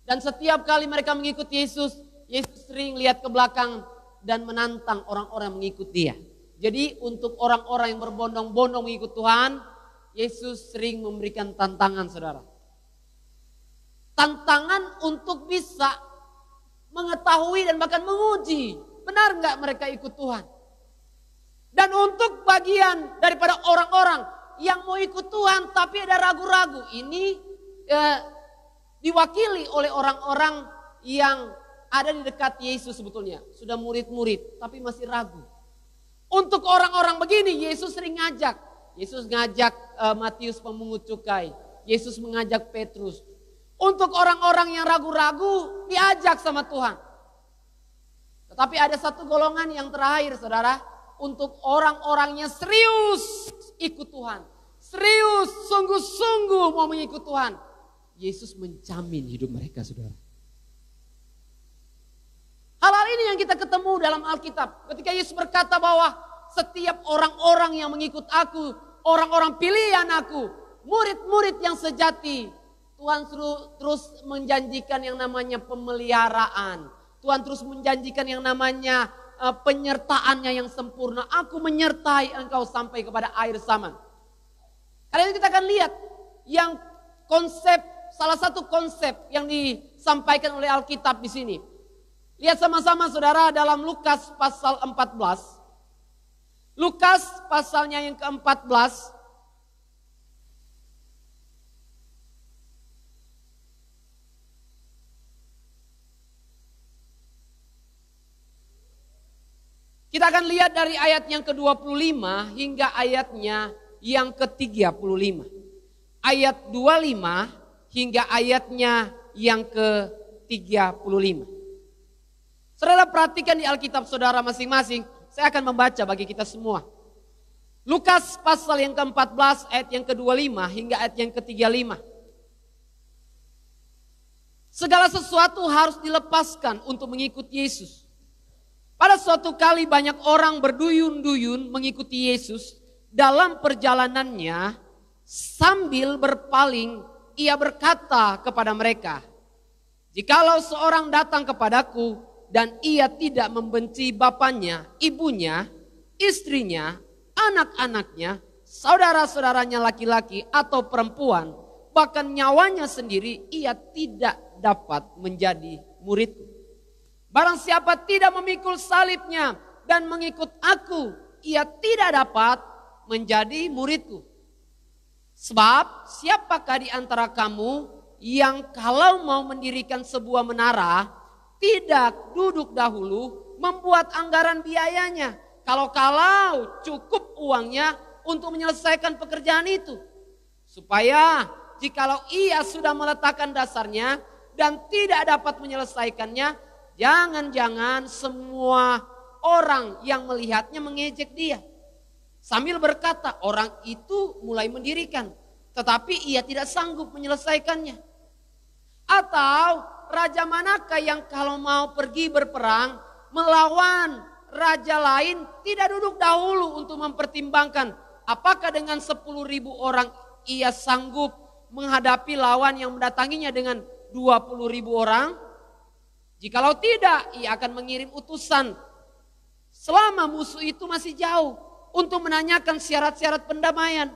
Dan setiap kali mereka mengikuti Yesus, Yesus sering lihat ke belakang dan menantang orang-orang yang mengikuti Dia. Jadi untuk orang-orang yang berbondong-bondong mengikut Tuhan, Yesus sering memberikan tantangan, saudara. Tantangan untuk bisa mengetahui dan bahkan menguji benar nggak mereka ikut Tuhan. Dan untuk bagian daripada orang-orang yang mau ikut Tuhan tapi ada ragu-ragu, ini diwakili oleh orang-orang yang ada di dekat Yesus sebetulnya. Sudah murid-murid tapi masih ragu. Untuk orang-orang begini Yesus sering ngajak. Yesus ngajak Matius pemungut cukai. Yesus mengajak Petrus. Untuk orang-orang yang ragu-ragu diajak sama Tuhan. Tetapi ada satu golongan yang terakhir, saudara. Untuk orang-orang yang serius ikut Tuhan. Serius, sungguh-sungguh mau mengikut Tuhan. Yesus menjamin hidup mereka, saudara. Hal-hal ini yang kita ketemu dalam Alkitab. Ketika Yesus berkata bahwa setiap orang-orang yang mengikut aku, orang-orang pilihan aku, murid-murid yang sejati, Tuhan terus menjanjikan yang namanya pemeliharaan. Tuhan terus menjanjikan yang namanya penyertaannya yang sempurna. Aku menyertai engkau sampai kepada akhir zaman. Kali ini kita akan lihat yang salah satu konsep yang disampaikan oleh Alkitab di sini. Lihat sama-sama, saudara, dalam Lukas pasal 14. Lukas pasalnya yang ke-14. Kita akan lihat dari ayat yang ke-25 hingga ayatnya yang ke-35. Ayat 25 hingga ayatnya yang ke-35. Saudara perhatikan di Alkitab saudara masing-masing. Saya akan membaca bagi kita semua. Lukas pasal yang ke-14 ayat yang ke-25 hingga ayat yang ke-35. Segala sesuatu harus dilepaskan untuk mengikuti Yesus. Pada suatu kali banyak orang berduyun-duyun mengikuti Yesus. Dalam perjalanannya sambil berpaling ia berkata kepada mereka, "Jikalau seorang datang kepadaku dan ia tidak membenci bapaknya, ibunya, istrinya, anak-anaknya, saudara-saudaranya laki-laki atau perempuan, bahkan nyawanya sendiri, ia tidak dapat menjadi muridku. Barang siapa tidak memikul salibnya dan mengikut aku, ia tidak dapat menjadi muridku. Sebab siapakah di antara kamu yang kalau mau mendirikan sebuah menara, tidak duduk dahulu membuat anggaran biayanya. Kalau cukup uangnya untuk menyelesaikan pekerjaan itu. Supaya jikalau ia sudah meletakkan dasarnya dan tidak dapat menyelesaikannya, jangan-jangan semua orang yang melihatnya mengejek dia. Sambil berkata, orang itu mulai mendirikan, tetapi ia tidak sanggup menyelesaikannya. Atau raja manakah yang kalau mau pergi berperang melawan raja lain tidak duduk dahulu untuk mempertimbangkan apakah dengan 10.000 orang ia sanggup menghadapi lawan yang mendatanginya dengan 20.000 orang? Jikalau tidak, ia akan mengirim utusan selama musuh itu masih jauh untuk menanyakan syarat-syarat pendamaian.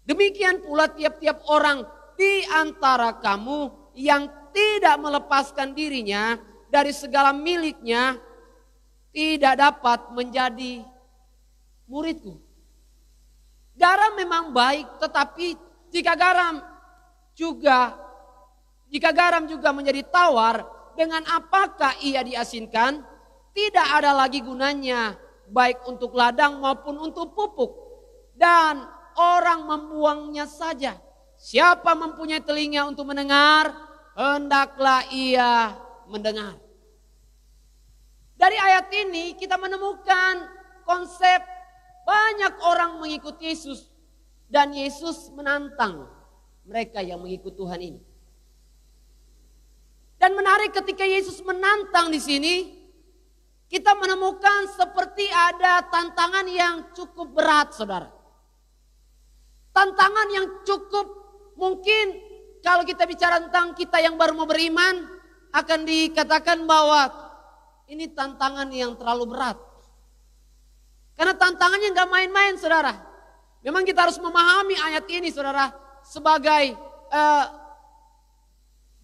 Demikian pula tiap-tiap orang di antara kamu yang tidak melepaskan dirinya dari segala miliknya tidak dapat menjadi muridku. Garam memang baik, tetapi jika garam juga menjadi tawar, dengan apakah ia diasinkan? Tidak ada lagi gunanya, baik untuk ladang maupun untuk pupuk. Dan orang membuangnya saja. Siapa mempunyai telinga untuk mendengar, hendaklah ia mendengar. Dari ayat ini kita menemukan konsep banyak orang mengikuti Yesus. Dan Yesus menantang mereka yang mengikuti Tuhan ini. Dan menarik ketika Yesus menantang di sini, kita menemukan seperti ada tantangan yang cukup berat, saudara. Tantangan yang cukup mungkin kalau kita bicara tentang kita yang baru mau beriman, akan dikatakan bahwa ini tantangan yang terlalu berat. Karena tantangannya gak main-main, saudara. Memang kita harus memahami ayat ini, saudara, sebagai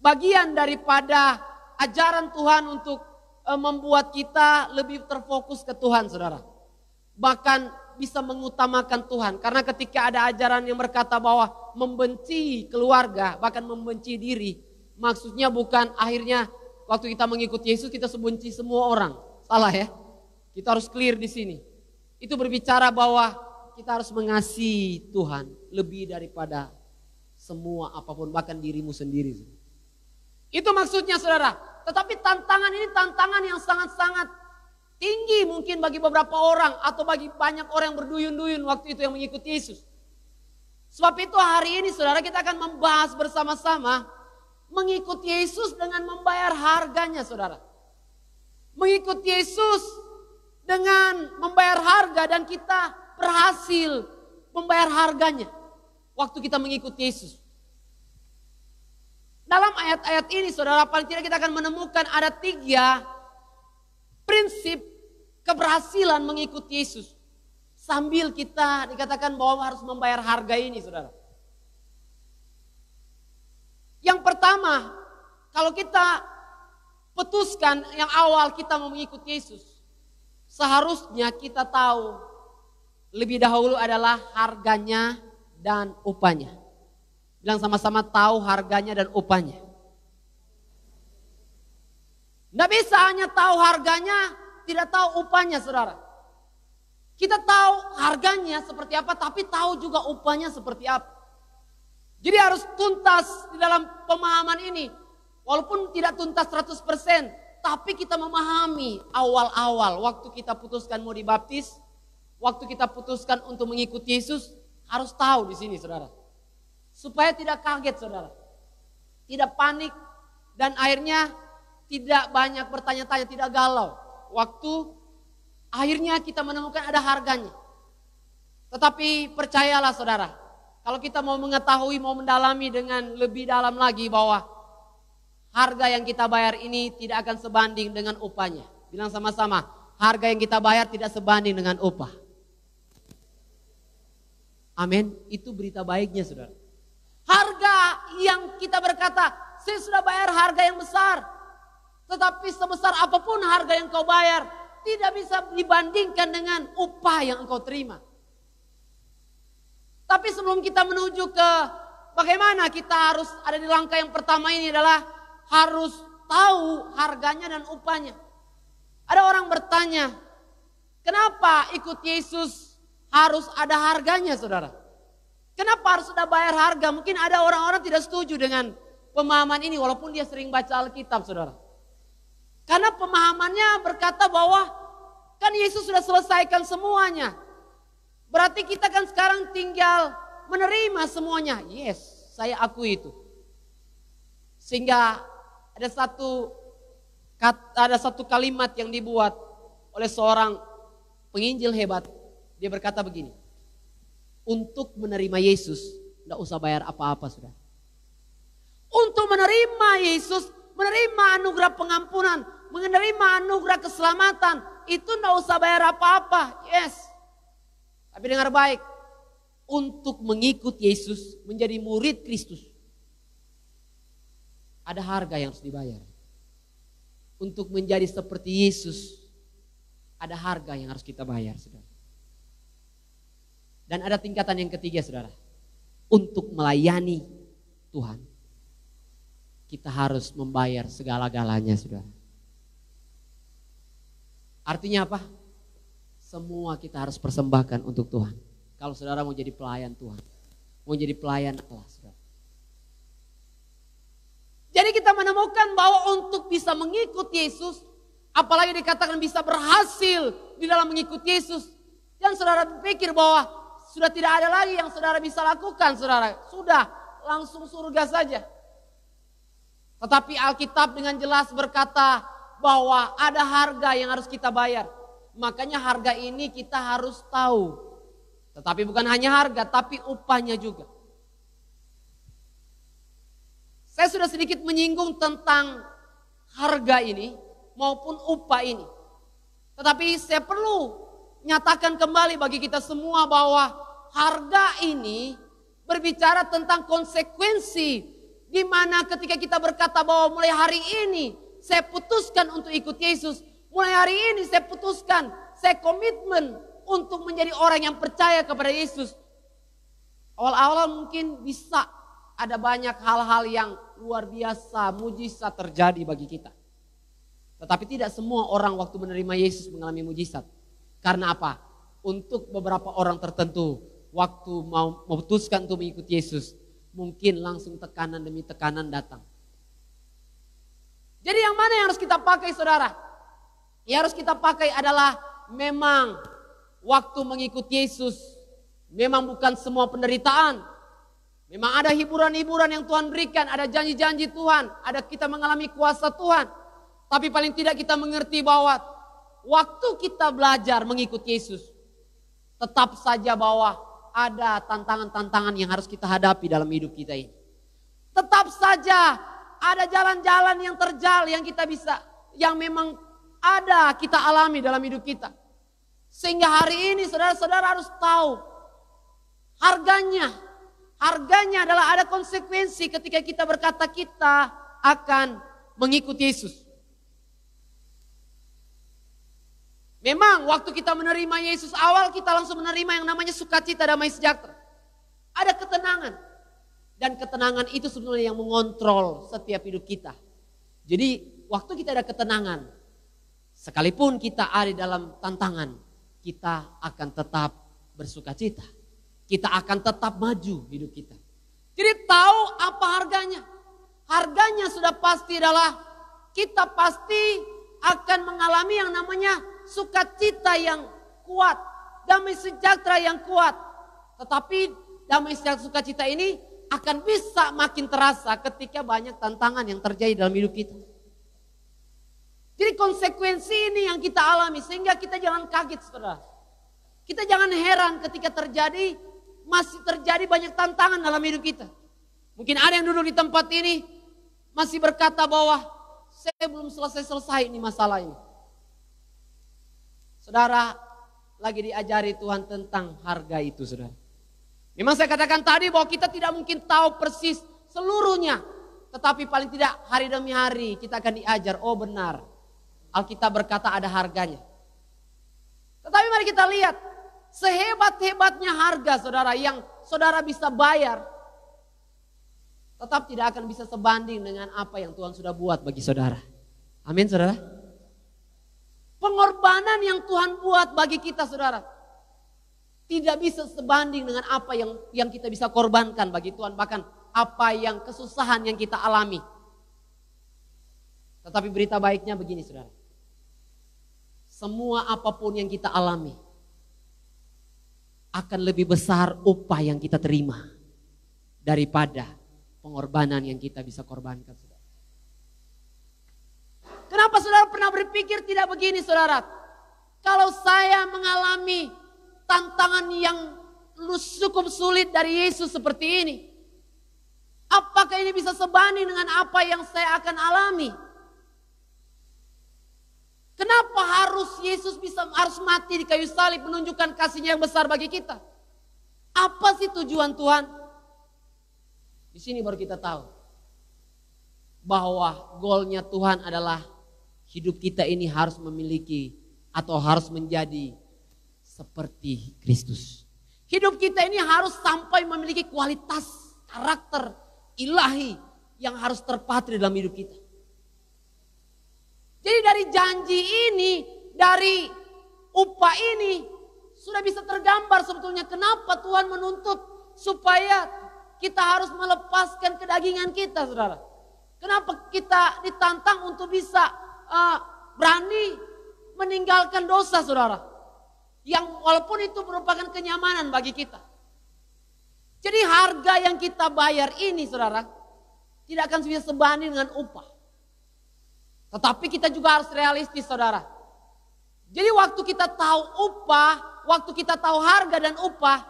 bagian daripada ajaran Tuhan untuk membuat kita lebih terfokus ke Tuhan, saudara. Bahkan bisa mengutamakan Tuhan. Karena ketika ada ajaran yang berkata bahwa membenci keluarga, bahkan membenci diri. Maksudnya bukan akhirnya waktu kita mengikuti Yesus kita benci semua orang. Salah ya. Kita harus clear di sini. Itu berbicara bahwa kita harus mengasihi Tuhan lebih daripada semua apapun, bahkan dirimu sendiri. Itu maksudnya, saudara. Tetapi tantangan ini tantangan yang sangat-sangat tinggi mungkin bagi beberapa orang atau bagi banyak orang yang berduyun-duyun waktu itu yang mengikuti Yesus. Sebab itu hari ini, saudara, kita akan membahas bersama-sama mengikuti Yesus dengan membayar harganya, saudara. Mengikuti Yesus dengan membayar harga dan kita berhasil membayar harganya waktu kita mengikuti Yesus. Dalam ayat-ayat ini, saudara, paling tidak kita akan menemukan ada 3 prinsip keberhasilan mengikuti Yesus. Sambil kita dikatakan bahwa harus membayar harga ini, saudara. Yang pertama, kalau kita putuskan yang awal kita mau mengikuti Yesus, seharusnya kita tahu lebih dahulu adalah harganya dan upahnya. Bilang sama-sama, tahu harganya dan upahnya. Tidak bisa hanya tahu harganya, tidak tahu upahnya, saudara. Kita tahu harganya seperti apa, tapi tahu juga upahnya seperti apa. Jadi harus tuntas di dalam pemahaman ini. Walaupun tidak tuntas 100%, tapi kita memahami awal-awal waktu kita putuskan mau dibaptis, waktu kita putuskan untuk mengikuti Yesus, harus tahu di sini, saudara. Supaya tidak kaget, saudara. Tidak panik dan akhirnya tidak banyak bertanya-tanya, tidak galau. Waktu akhirnya kita menemukan ada harganya. Tetapi percayalah, saudara, kalau kita mau mengetahui, mau mendalami dengan lebih dalam lagi bahwa harga yang kita bayar ini tidak akan sebanding dengan upahnya. Bilang sama-sama, harga yang kita bayar tidak sebanding dengan upah. Amin. Itu berita baiknya saudara. Harga yang kita berkata, saya sudah bayar harga yang besar. Tetapi sebesar apapun harga yang kau bayar, tidak bisa dibandingkan dengan upah yang engkau terima. Tapi sebelum kita menuju ke bagaimana kita harus ada di langkah yang pertama ini adalah harus tahu harganya dan upahnya. Ada orang bertanya, kenapa ikut Yesus harus ada harganya saudara? Kenapa harus sudah bayar harga? Mungkin ada orang-orang tidak setuju dengan pemahaman ini walaupun dia sering baca Alkitab saudara. Karena pemahamannya berkata bahwa kan Yesus sudah selesaikan semuanya. Berarti kita kan sekarang tinggal menerima semuanya. Yes, saya akui itu. Sehingga ada satu kalimat yang dibuat oleh seorang penginjil hebat. Dia berkata begini. Untuk menerima Yesus, tidak usah bayar apa-apa sudah. Untuk menerima Yesus, menerima anugerah pengampunan, menerima anugerah keselamatan, itu tidak usah bayar apa-apa. Yes. Tapi dengar baik, untuk mengikut Yesus, menjadi murid Kristus, ada harga yang harus dibayar. Untuk menjadi seperti Yesus, ada harga yang harus kita bayar, saudara. Dan ada tingkatan yang ketiga, saudara. Untuk melayani Tuhan, kita harus membayar segala-galanya, saudara. Artinya apa? Semua kita harus persembahkan untuk Tuhan. Kalau saudara mau jadi pelayan Tuhan, mau jadi pelayan Allah, saudara. Jadi kita menemukan bahwa untuk bisa mengikut Yesus, apalagi dikatakan bisa berhasil di dalam mengikut Yesus, dan saudara berpikir bahwa sudah tidak ada lagi yang saudara bisa lakukan, saudara. Sudah langsung surga saja. Tetapi Alkitab dengan jelas berkata bahwa ada harga yang harus kita bayar. Makanya harga ini kita harus tahu. Tetapi bukan hanya harga, tapi upahnya juga. Saya sudah sedikit menyinggung tentang harga ini maupun upah ini. Tetapi saya perlu nyatakan kembali bagi kita semua bahwa harga ini berbicara tentang konsekuensi, di mana ketika kita berkata bahwa mulai hari ini saya putuskan untuk ikut Yesus, mulai hari ini saya putuskan, saya komitmen untuk menjadi orang yang percaya kepada Yesus. Awal-awal mungkin bisa ada banyak hal-hal yang luar biasa, mujizat terjadi bagi kita. Tetapi tidak semua orang waktu menerima Yesus mengalami mujizat. Karena apa? Untuk beberapa orang tertentu, waktu mau memutuskan untuk mengikuti Yesus, mungkin langsung tekanan demi tekanan datang. Jadi yang mana yang harus kita pakai, saudara? Yang harus kita pakai adalah memang waktu mengikuti Yesus, memang bukan semua penderitaan. Memang ada hiburan-hiburan yang Tuhan berikan, ada janji-janji Tuhan, ada kita mengalami kuasa Tuhan. Tapi paling tidak kita mengerti bahwa waktu kita belajar mengikuti Yesus, tetap saja bahwa ada tantangan-tantangan yang harus kita hadapi dalam hidup kita ini. Tetap saja ada jalan-jalan yang terjal yang kita bisa, yang memang ada kita alami dalam hidup kita. Sehingga hari ini saudara-saudara harus tahu harganya. Harganya adalah ada konsekuensi ketika kita berkata kita akan mengikuti Yesus. Memang waktu kita menerima Yesus awal kita langsung menerima yang namanya sukacita, damai sejahtera. Ada ketenangan. Dan ketenangan itu sebenarnya yang mengontrol setiap hidup kita. Jadi waktu kita ada ketenangan, sekalipun kita ada dalam tantangan, kita akan tetap bersukacita. Kita akan tetap maju hidup kita. Jadi tahu apa harganya. Harganya sudah pasti adalah kita pasti akan mengalami yang namanya sukacita yang kuat, damai sejahtera yang kuat. Tetapi damai sejahtera sukacita ini akan bisa makin terasa ketika banyak tantangan yang terjadi dalam hidup kita. Jadi konsekuensi ini yang kita alami sehingga kita jangan kaget, saudara. Kita jangan heran ketika masih terjadi banyak tantangan dalam hidup kita. Mungkin ada yang duduk di tempat ini masih berkata bahwa saya belum selesai ini masalah ini. Saudara, lagi diajari Tuhan tentang harga itu, saudara. Memang saya katakan tadi bahwa kita tidak mungkin tahu persis seluruhnya. Tetapi paling tidak hari demi hari kita akan diajar, oh benar, Alkitab berkata ada harganya. Tetapi mari kita lihat, sehebat-hebatnya harga saudara yang saudara bisa bayar, tetap tidak akan bisa sebanding dengan apa yang Tuhan sudah buat bagi saudara. Amin saudara. Pengorbanan yang Tuhan buat bagi kita saudara, tidak bisa sebanding dengan apa yang kita bisa korbankan bagi Tuhan. Bahkan apa yang kesusahan yang kita alami. Tetapi berita baiknya begini saudara. Semua apapun yang kita alami akan lebih besar upah yang kita terima daripada pengorbanan yang kita bisa korbankan saudara. Kenapa saudara pernah berpikir tidak begini saudara? Kalau saya mengalami tantangan yang cukup sulit dari Yesus seperti ini, apakah ini bisa sebanding dengan apa yang saya akan alami? Kenapa harus Yesus harus mati di kayu salib menunjukkan kasihnya yang besar bagi kita? Apa sih tujuan Tuhan? Di sini baru kita tahu bahwa goalnya Tuhan adalah hidup kita ini harus memiliki atau harus menjadi seperti Kristus. Hidup kita ini harus sampai memiliki kualitas karakter ilahi yang harus terpatri dalam hidup kita. Jadi dari janji ini, dari upah ini sudah bisa tergambar sebetulnya kenapa Tuhan menuntut supaya kita harus melepaskan kedagingan kita saudara. Kenapa kita ditantang untuk bisa berani meninggalkan dosa saudara. Yang walaupun itu merupakan kenyamanan bagi kita. Jadi harga yang kita bayar ini saudara, tidak akan bisa sebanding dengan upah. Tetapi kita juga harus realistis saudara. Jadi waktu kita tahu upah, waktu kita tahu harga dan upah,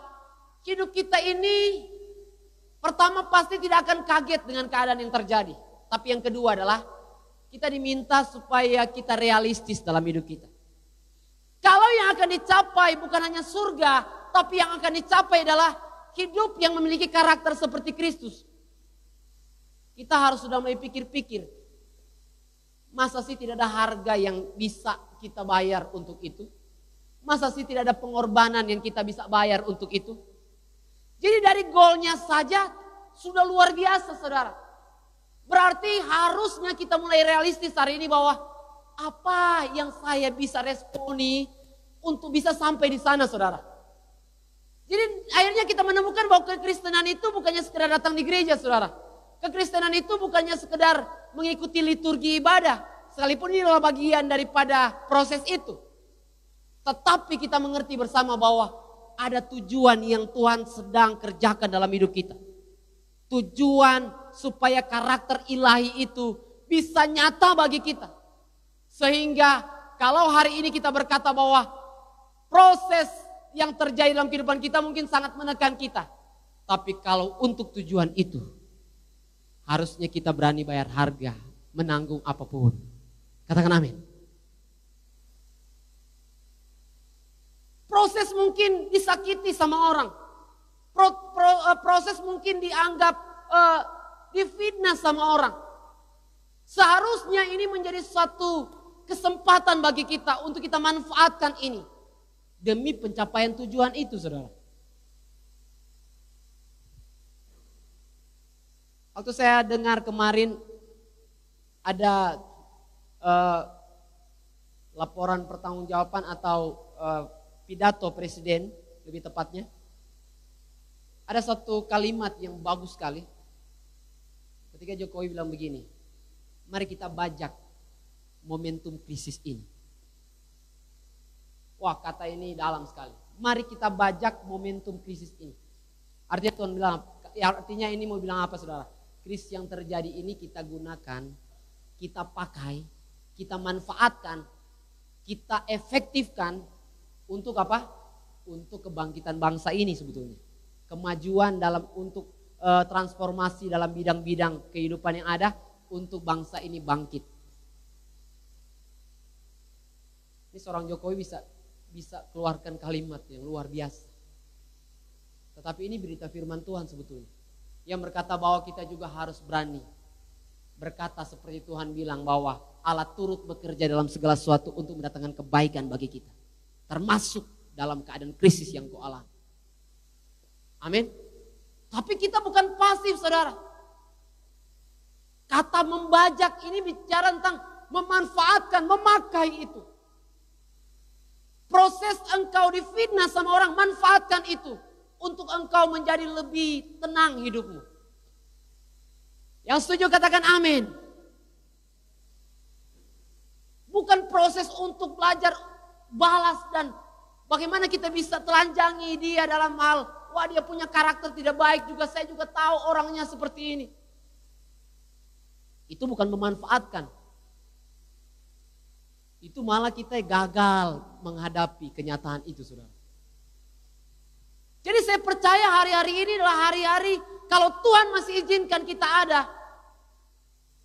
hidup kita ini pertama pasti tidak akan kaget dengan keadaan yang terjadi. Tapi yang kedua adalah kita diminta supaya kita realistis dalam hidup kita. Kalau yang akan dicapai bukan hanya surga, tapi yang akan dicapai adalah hidup yang memiliki karakter seperti Kristus. Kita harus sudah mulai pikir-pikir, masa sih tidak ada harga yang bisa kita bayar untuk itu? Masa sih tidak ada pengorbanan yang kita bisa bayar untuk itu? Jadi dari goalnya saja sudah luar biasa saudara. Berarti harusnya kita mulai realistis hari ini bahwa apa yang saya bisa responi untuk bisa sampai di sana saudara. Jadi akhirnya kita menemukan bahwa kekristenan itu bukannya sekedar datang di gereja saudara. Kekristenan itu bukannya sekedar mengikuti liturgi ibadah. Sekalipun ini adalah bagian daripada proses itu. Tetapi kita mengerti bersama bahwa ada tujuan yang Tuhan sedang kerjakan dalam hidup kita. Tujuan supaya karakter ilahi itu bisa nyata bagi kita. Sehingga kalau hari ini kita berkata bahwa proses yang terjadi dalam kehidupan kita mungkin sangat menekan kita. Tapi kalau untuk tujuan itu, harusnya kita berani bayar harga, menanggung apapun. Katakan amin. Proses mungkin disakiti sama orang. Proses mungkin dianggap difitnah sama orang. Seharusnya ini menjadi suatu kesempatan bagi kita untuk kita manfaatkan ini. Demi pencapaian tujuan itu saudara. Waktu saya dengar kemarin ada laporan pertanggungjawaban atau pidato presiden lebih tepatnya. Ada satu kalimat yang bagus sekali. Ketika Jokowi bilang begini, mari kita bajak momentum krisis ini. Wah, kata ini dalam sekali. Mari kita bajak momentum krisis ini. Artinya Tuhan bilang, artinya ini mau bilang apa saudara? Krisis yang terjadi ini kita gunakan, kita pakai, kita manfaatkan, kita efektifkan untuk apa? Untuk kebangkitan bangsa ini sebetulnya. Kemajuan dalam untuk transformasi dalam bidang-bidang kehidupan yang ada untuk bangsa ini bangkit. Ini seorang Jokowi bisa keluarkan kalimat yang luar biasa. Tetapi ini berita firman Tuhan sebetulnya. Yang berkata bahwa kita juga harus berani berkata seperti Tuhan bilang bahwa Allah turut bekerja dalam segala sesuatu untuk mendatangkan kebaikan bagi kita. Termasuk dalam keadaan krisis yang kau alami. Amin. Tapi kita bukan pasif, saudara. Kata membajak ini bicara tentang memanfaatkan, memakai itu. Proses engkau difitnah sama orang, manfaatkan itu. Untuk engkau menjadi lebih tenang hidupmu. Yang setuju katakan amin. Bukan proses untuk belajar balas dan bagaimana kita bisa telanjangi dia dalam hal, wah dia punya karakter tidak baik juga, saya juga tahu orangnya seperti ini. Itu bukan memanfaatkan. Itu malah kita gagal menghadapi kenyataan itu, saudara. Jadi saya percaya hari-hari ini adalah hari-hari kalau Tuhan masih izinkan kita ada.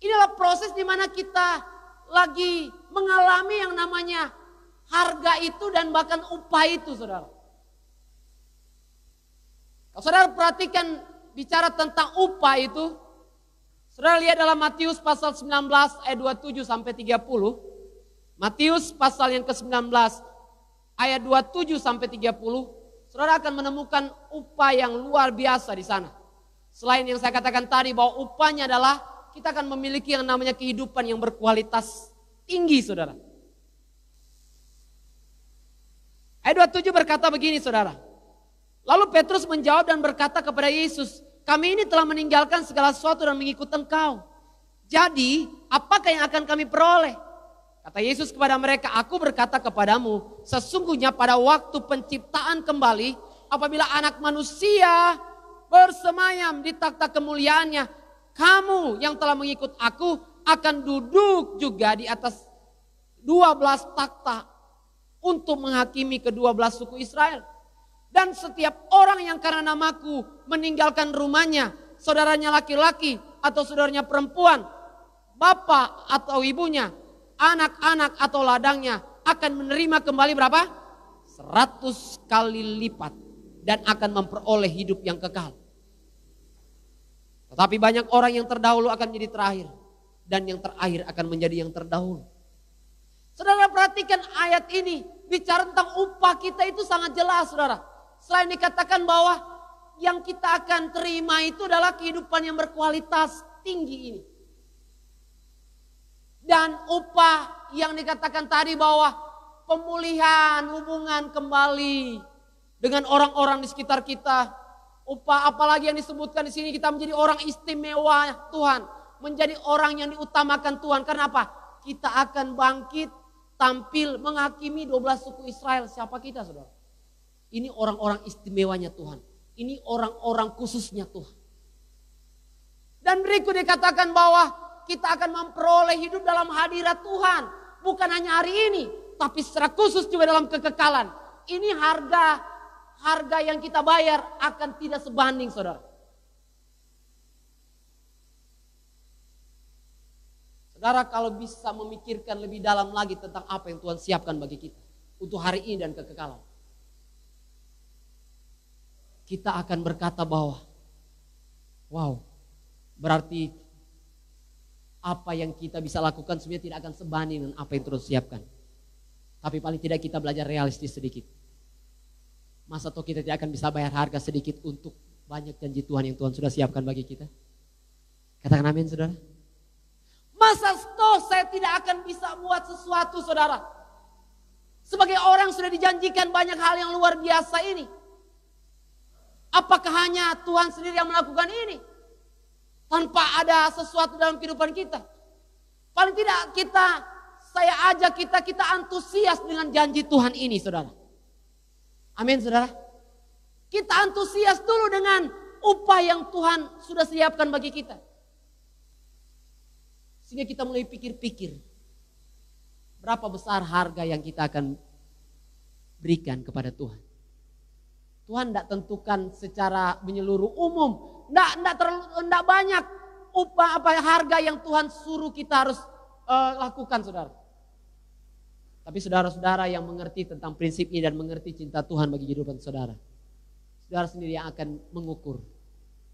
Inilah proses di mana kita lagi mengalami yang namanya harga itu dan bahkan upah itu, saudara. Kalau saudara perhatikan bicara tentang upah itu, saudara lihat dalam Matius pasal 19 ayat 27 sampai 30. Matius pasal yang ke-19 ayat 27 sampai 30. Saudara akan menemukan upah yang luar biasa di sana. Selain yang saya katakan tadi bahwa upahnya adalah kita akan memiliki yang namanya kehidupan yang berkualitas tinggi, saudara. Ayat 27 berkata begini, saudara. Lalu Petrus menjawab dan berkata kepada Yesus, kami ini telah meninggalkan segala sesuatu dan mengikut Engkau. Jadi, apakah yang akan kami peroleh? Kata Yesus kepada mereka, aku berkata kepadamu, sesungguhnya pada waktu penciptaan kembali, apabila anak manusia bersemayam di takhta kemuliaannya, kamu yang telah mengikut aku akan duduk juga di atas 12 takhta untuk menghakimi ke-12 suku Israel. Dan setiap orang yang karena namaku meninggalkan rumahnya, saudaranya laki-laki atau saudaranya perempuan, bapak atau ibunya, anak-anak atau ladangnya akan menerima kembali berapa? 100 kali lipat dan akan memperoleh hidup yang kekal. Tetapi banyak orang yang terdahulu akan menjadi terakhir dan yang terakhir akan menjadi yang terdahulu. Saudara perhatikan ayat ini bicara tentang upah kita itu sangat jelas, saudara. Selain dikatakan bahwa yang kita akan terima itu adalah kehidupan yang berkualitas tinggi ini. Dan upah yang dikatakan tadi bahwa pemulihan hubungan kembali dengan orang-orang di sekitar kita. Upah apalagi yang disebutkan di sini, kita menjadi orang istimewa Tuhan. Menjadi orang yang diutamakan Tuhan. Karena apa? Kita akan bangkit, tampil, menghakimi 12 suku Israel. Siapa kita, saudara? Ini orang-orang istimewanya Tuhan. Ini orang-orang khususnya Tuhan. Dan berikut dikatakan bahwa kita akan memperoleh hidup dalam hadirat Tuhan. Bukan hanya hari ini, tapi secara khusus juga dalam kekekalan. Ini harga yang kita bayar akan tidak sebanding, saudara. Saudara kalau bisa memikirkan lebih dalam lagi tentang apa yang Tuhan siapkan bagi kita. Untuk hari ini dan kekekalan. Kita akan berkata bahwa, wow, berarti apa yang kita bisa lakukan sebenarnya tidak akan sebanding dengan apa yang Tuhan siapkan. Tapi paling tidak kita belajar realistis sedikit. Masa toh kita tidak akan bisa bayar harga sedikit untuk banyak janji Tuhan yang Tuhan sudah siapkan bagi kita? Katakan amin, saudara. Masa toh saya tidak akan bisa buat sesuatu, saudara. Sebagai orang sudah dijanjikan banyak hal yang luar biasa ini. Apakah hanya Tuhan sendiri yang melakukan ini? Tanpa ada sesuatu dalam kehidupan kita. Paling tidak saya ajak kita antusias dengan janji Tuhan ini, saudara. Amin, saudara. Kita antusias dulu dengan upah yang Tuhan sudah siapkan bagi kita. Sehingga kita mulai pikir-pikir. Berapa besar harga yang kita akan berikan kepada Tuhan. Tuhan tidak tentukan secara menyeluruh umum. Tidak banyak upah harga yang Tuhan suruh kita harus lakukan, saudara. Tapi saudara-saudara yang mengerti tentang prinsip ini dan mengerti cinta Tuhan bagi kehidupan saudara. Saudara sendiri yang akan mengukur.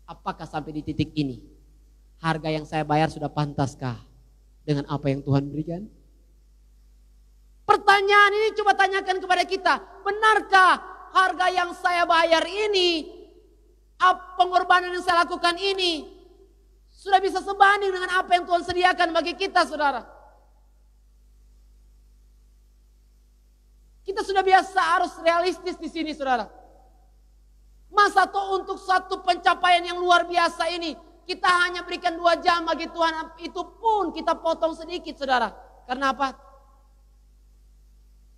Apakah sampai di titik ini harga yang saya bayar sudah pantaskah dengan apa yang Tuhan berikan? Pertanyaan ini coba tanyakan kepada kita. Benarkah harga yang saya bayar ini, pengorbanan yang saya lakukan ini sudah bisa sebanding dengan apa yang Tuhan sediakan bagi kita, saudara? Kita sudah biasa harus realistis di sini, saudara. Masa toh untuk satu pencapaian yang luar biasa ini kita hanya berikan 2 jam bagi Tuhan, itu pun kita potong sedikit, saudara. Karena apa?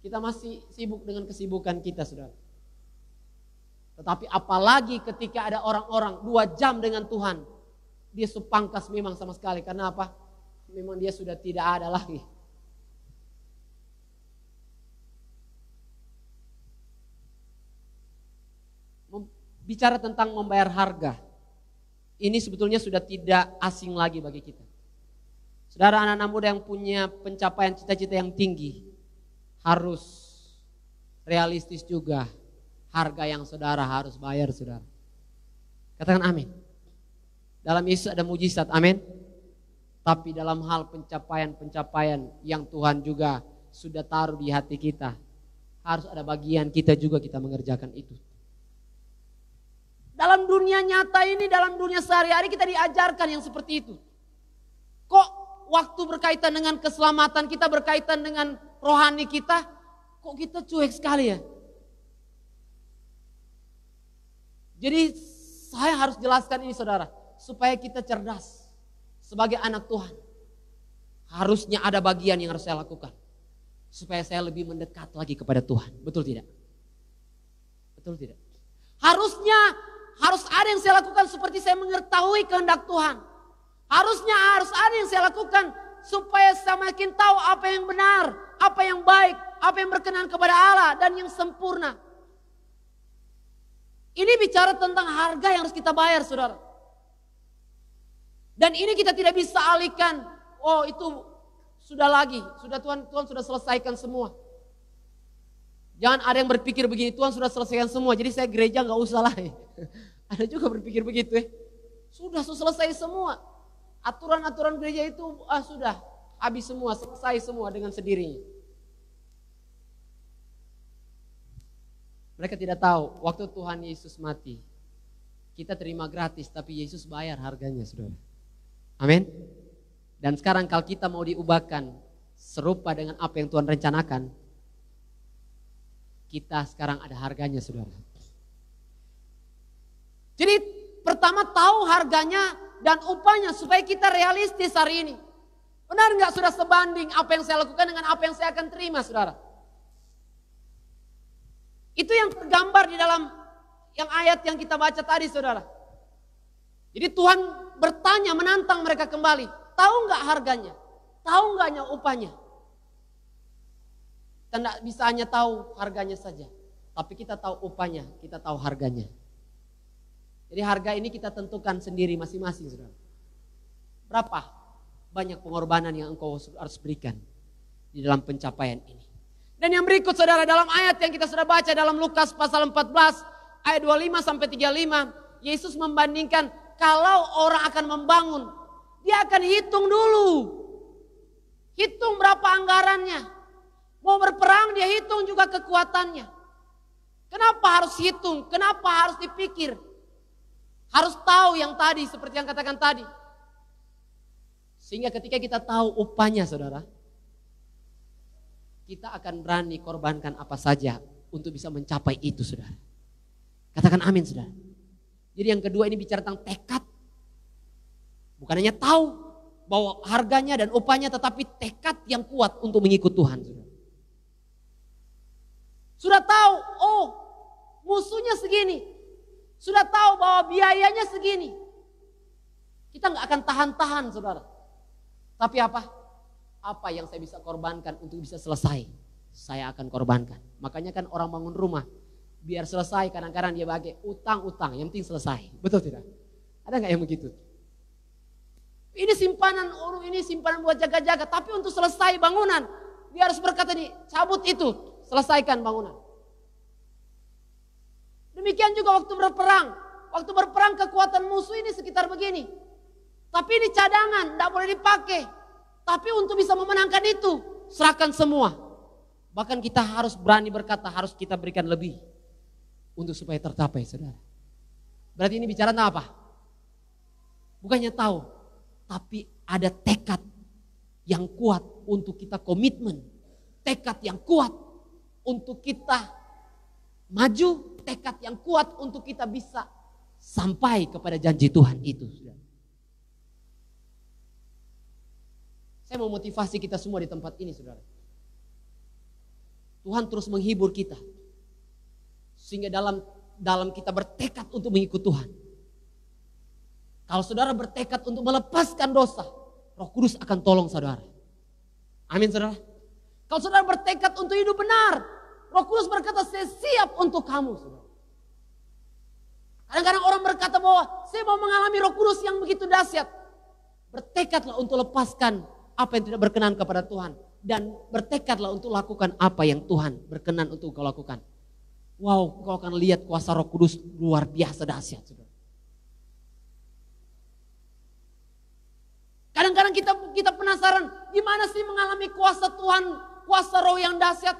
Kita masih sibuk dengan kesibukan kita, saudara. Tetapi apalagi ketika ada orang-orang 2 jam dengan Tuhan, dia sepangkas memang sama sekali. Karena apa? Memang dia sudah tidak ada lagi. Bicara tentang membayar harga, ini sebetulnya sudah tidak asing lagi bagi kita. Saudara, anak-anak muda yang punya pencapaian cita-cita yang tinggi, harus realistis juga harga yang saudara harus bayar, saudara. Katakan amin. Dalam Yesus ada mujizat, amin. Tapi dalam hal pencapaian-pencapaian yang Tuhan juga sudah taruh di hati kita, harus ada bagian kita juga kita mengerjakan itu. Dalam dunia nyata ini, dalam dunia sehari-hari kita diajarkan yang seperti itu. Kok waktu berkaitan dengan keselamatan kita, berkaitan dengan rohani kita, kok kita cuek sekali ya? Jadi saya harus jelaskan ini, saudara, supaya kita cerdas sebagai anak Tuhan. Harusnya ada bagian yang harus saya lakukan supaya saya lebih mendekat lagi kepada Tuhan. Betul tidak? Betul tidak? Harus ada yang saya lakukan seperti saya mengetahui kehendak Tuhan. Harus ada yang saya lakukan supaya saya makin tahu apa yang benar, apa yang baik, apa yang berkenan kepada Allah dan yang sempurna. Ini bicara tentang harga yang harus kita bayar, saudara. Dan ini kita tidak bisa alihkan. Oh, itu sudah Tuhan sudah selesaikan semua. Jangan ada yang berpikir begini, Tuhan sudah selesaikan semua, jadi saya gereja gak usah lah. Ada juga berpikir begitu ya. Sudah selesai semua. Aturan-aturan gereja itu sudah habis semua, selesai semua dengan sendirinya. Mereka tidak tahu waktu Tuhan Yesus mati, kita terima gratis tapi Yesus bayar harganya, saudara. Amin. Dan sekarang kalau kita mau diubahkan serupa dengan apa yang Tuhan rencanakan, kita sekarang ada harganya, saudara. Jadi pertama tahu harganya dan upahnya supaya kita realistis hari ini. Benar nggak sudah sebanding apa yang saya lakukan dengan apa yang saya akan terima, saudara? Itu yang tergambar di dalam yang ayat yang kita baca tadi, saudara. Jadi Tuhan bertanya, menantang mereka kembali. Tahu nggak harganya? Tahu nggaknya upahnya? Kita tidak bisa hanya tahu harganya saja. Tapi kita tahu upahnya, kita tahu harganya. Jadi harga ini kita tentukan sendiri masing-masing, saudara. Berapa banyak pengorbanan yang engkau harus berikan di dalam pencapaian ini. Dan yang berikut, saudara, dalam ayat yang kita sudah baca dalam Lukas pasal 14 ayat 25 sampai 35, Yesus membandingkan kalau orang akan membangun, dia akan hitung dulu. Hitung berapa anggarannya. Mau berperang dia hitung juga kekuatannya. Kenapa harus hitung? Kenapa harus dipikir? Harus tahu yang tadi, seperti yang katakan tadi. Sehingga ketika kita tahu upahnya, saudara, kita akan berani korbankan apa saja untuk bisa mencapai itu, saudara. Katakan amin, saudara. Jadi yang kedua ini bicara tentang tekad. Bukan hanya tahu bahwa harganya dan upahnya, tetapi tekad yang kuat untuk mengikut Tuhan, saudara. Sudah tahu, oh musuhnya segini. Sudah tahu bahwa biayanya segini. Kita nggak akan tahan-tahan, saudara. Tapi apa? Apa yang saya bisa korbankan untuk bisa selesai, saya akan korbankan. Makanya kan orang bangun rumah, biar selesai kadang-kadang dia pakai utang-utang, yang penting selesai. Betul tidak? Ada nggak yang begitu? Ini simpanan buat jaga-jaga. Tapi untuk selesai bangunan, dia harus berkata nih, cabut itu, selesaikan bangunan. Demikian juga waktu berperang. Waktu berperang kekuatan musuh ini sekitar begini. Tapi ini cadangan, tidak boleh dipakai. Tapi untuk bisa memenangkan itu, serahkan semua. Bahkan kita harus berani berkata, harus kita berikan lebih. Untuk supaya tercapai, saudara. Berarti ini bicara tentang apa? Bukannya tahu, tapi ada tekad yang kuat untuk kita komitmen. Tekad yang kuat untuk kita maju. Tekad yang kuat untuk kita bisa sampai kepada janji Tuhan itu. Saya mau motivasi kita semua di tempat ini, saudara. Tuhan terus menghibur kita. Sehingga dalam kita bertekad untuk mengikut Tuhan. Kalau saudara bertekad untuk melepaskan dosa, Roh Kudus akan tolong saudara. Amin, saudara. Kalau saudara bertekad untuk hidup benar, Roh Kudus berkata, saya siap untuk kamu, saudara. Kadang-kadang orang berkata bahwa saya mau mengalami Roh Kudus yang begitu dahsyat. Bertekadlah untuk lepaskan apa yang tidak berkenan kepada Tuhan. Dan bertekadlah untuk lakukan apa yang Tuhan berkenan untuk kau lakukan. Wow, kau akan lihat kuasa Roh Kudus luar biasa dahsyat, saudara. Kadang-kadang kita penasaran, gimana sih mengalami kuasa Tuhan, kuasa Roh yang dahsyat?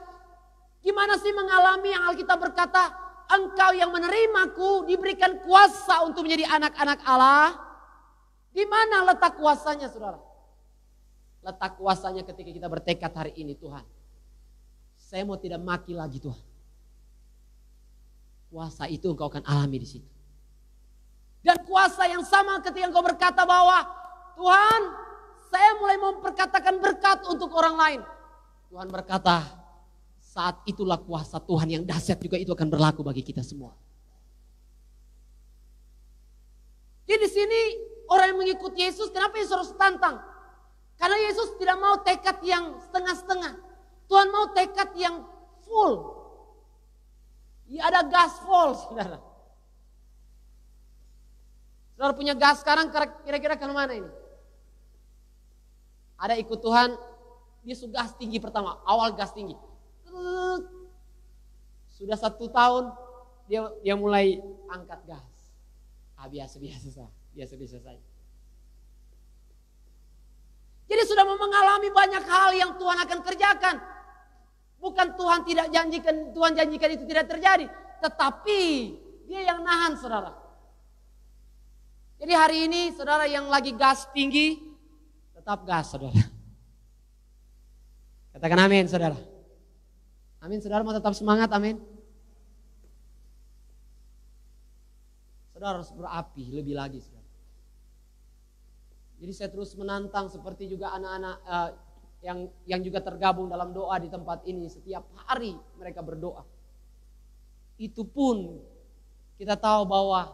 Gimana sih mengalami yang Alkitab berkata, engkau yang menerimaku diberikan kuasa untuk menjadi anak-anak Allah? Di mana letak kuasanya, saudara? Letak kuasanya ketika kita bertekad hari ini, Tuhan. Saya mau tidak maki lagi, Tuhan. Kuasa itu engkau akan alami di situ. Dan kuasa yang sama ketika engkau berkata bahwa Tuhan, saya mulai memperkatakan berkat untuk orang lain. Tuhan berkata, saat itulah kuasa Tuhan yang dahsyat juga itu akan berlaku bagi kita semua. Jadi di sini orang yang mengikuti Yesus, kenapa Yesus harus tantang? Karena Yesus tidak mau tekad yang setengah-setengah. Tuhan mau tekad yang full. Ya, ada gas full, saudara. Saudara punya gas sekarang, kira-kira ke mana ini? Ada ikut Tuhan, dia sudah gas tinggi pertama, awal gas tinggi. Sudah 1 tahun, dia mulai angkat gas. Biasa-biasa saja. Jadi sudah mengalami banyak hal yang Tuhan akan kerjakan. Bukan Tuhan tidak janjikan, Tuhan janjikan itu tidak terjadi. Tetapi dia yang nahan, saudara. Jadi hari ini saudara yang lagi gas tinggi, tetap gas, saudara. Katakan amin, saudara. Amin, saudara mau tetap semangat, amin. Saudara harus berapi lebih lagi, saudara. Jadi saya terus menantang seperti juga anak-anak yang juga tergabung dalam doa di tempat ini. Setiap hari mereka berdoa. Itu pun kita tahu bahwa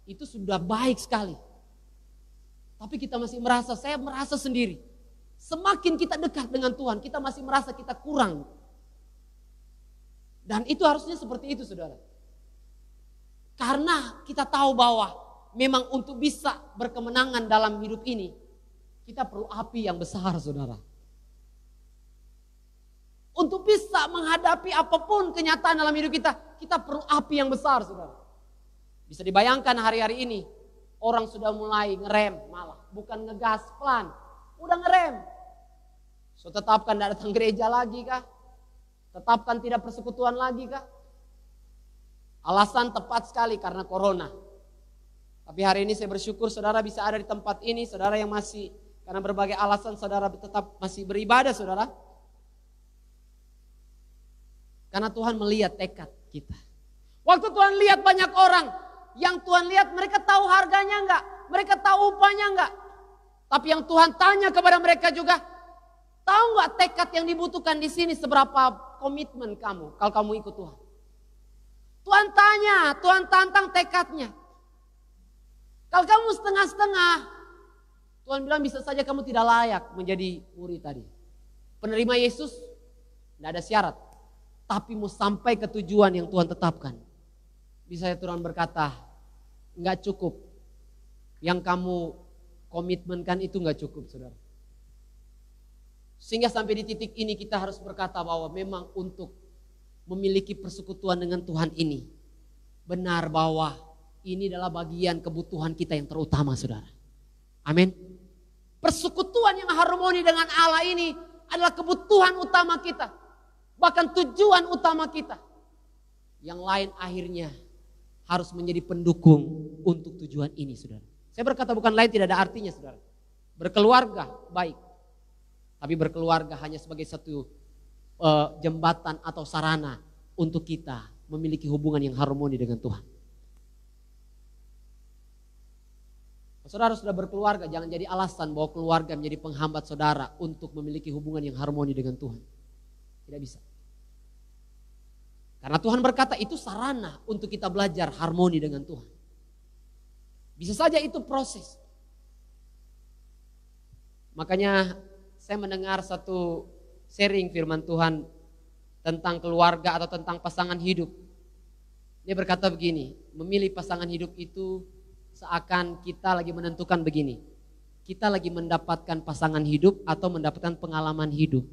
itu sudah baik sekali. Tapi kita masih merasa, saya merasa sendiri. Semakin kita dekat dengan Tuhan, kita masih merasa kita kurang. Dan itu harusnya seperti itu, saudara. Karena kita tahu bahwa memang untuk bisa berkemenangan dalam hidup ini, kita perlu api yang besar, saudara. Untuk bisa menghadapi apapun kenyataan dalam hidup kita, kita perlu api yang besar, saudara. Bisa dibayangkan hari-hari ini, orang sudah mulai ngerem malah. Bukan ngegas pelan, udah ngerem. So tetapkan tidak datang gereja lagi kah? Tetapkan tidak persekutuan lagi kah? Alasan tepat sekali karena corona. Tapi hari ini saya bersyukur saudara bisa ada di tempat ini. Saudara yang masih, karena berbagai alasan saudara tetap masih beribadah, saudara. Karena Tuhan melihat tekad kita. Waktu Tuhan lihat banyak orang, yang Tuhan lihat mereka tahu harganya enggak, mereka tahu upahnya enggak. Tapi yang Tuhan tanya kepada mereka juga, tahu enggak tekad yang dibutuhkan di sini seberapa komitmen kamu kalau kamu ikut Tuhan. Tuhan tanya, Tuhan tantang tekadnya. Kalau kamu setengah-setengah, Tuhan bilang bisa saja kamu tidak layak menjadi murid tadi. Penerima Yesus, tidak ada syarat. Tapi mau sampai ke tujuan yang Tuhan tetapkan. Bisa Tuhan berkata, enggak cukup. Yang kamu komitmenkan itu enggak cukup, saudara. Sehingga sampai di titik ini kita harus berkata bahwa memang untuk memiliki persekutuan dengan Tuhan ini, benar bahwa ini adalah bagian kebutuhan kita yang terutama, saudara. Amin. Persekutuan yang harmoni dengan Allah ini adalah kebutuhan utama kita. Bahkan tujuan utama kita. Yang lain akhirnya harus menjadi pendukung untuk tujuan ini, saudara. Saya berkata bukan lain tidak ada artinya, saudara. Berkeluarga baik. Tapi berkeluarga hanya sebagai satu jembatan atau sarana untuk kita memiliki hubungan yang harmoni dengan Tuhan. Saudara sudah berkeluarga, jangan jadi alasan bahwa keluarga menjadi penghambat saudara untuk memiliki hubungan yang harmoni dengan Tuhan. Tidak bisa. Karena Tuhan berkata itu sarana untuk kita belajar harmoni dengan Tuhan. Bisa saja itu proses. Makanya saya mendengar satu sharing firman Tuhan tentang keluarga atau tentang pasangan hidup. Dia berkata begini, memilih pasangan hidup itu seakan kita lagi menentukan begini. Kita lagi mendapatkan pasangan hidup atau mendapatkan pengalaman hidup.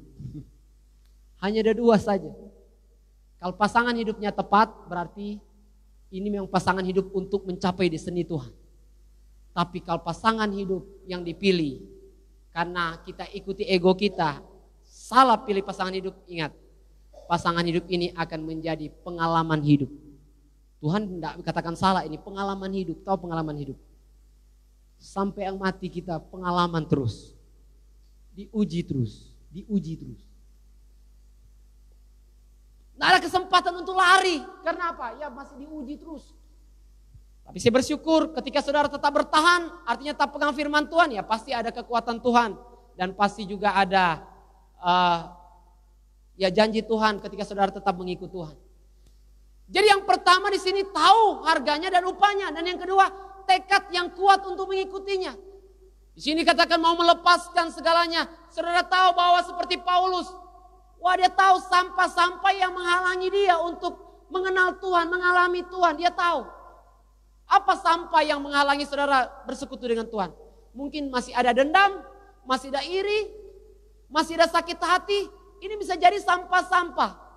Hanya ada dua saja. Kalau pasangan hidupnya tepat berarti ini memang pasangan hidup untuk mencapai destiny Tuhan. Tapi kalau pasangan hidup yang dipilih karena kita ikuti ego kita, salah pilih pasangan hidup, ingat. Pasangan hidup ini akan menjadi pengalaman hidup. Tuhan tidak katakan salah, ini pengalaman hidup. Tahu pengalaman hidup? Sampai yang mati kita pengalaman terus. Diuji terus, diuji terus. Tidak ada kesempatan untuk lari. Karena apa? Ya masih diuji terus. Tapi saya bersyukur ketika saudara tetap bertahan, artinya tetap pegang firman Tuhan, ya pasti ada kekuatan Tuhan. Dan pasti juga ada ya janji Tuhan ketika saudara tetap mengikut Tuhan. Jadi yang pertama di sini tahu harganya dan upahnya. Dan yang kedua tekad yang kuat untuk mengikutinya. Di sini katakan mau melepaskan segalanya. Saudara tahu bahwa seperti Paulus. Wah dia tahu sampah-sampah yang menghalangi dia untuk mengenal Tuhan, mengalami Tuhan. Dia tahu. Apa sampah yang menghalangi saudara bersekutu dengan Tuhan? Mungkin masih ada dendam, masih ada iri, masih ada sakit hati. Ini bisa jadi sampah-sampah.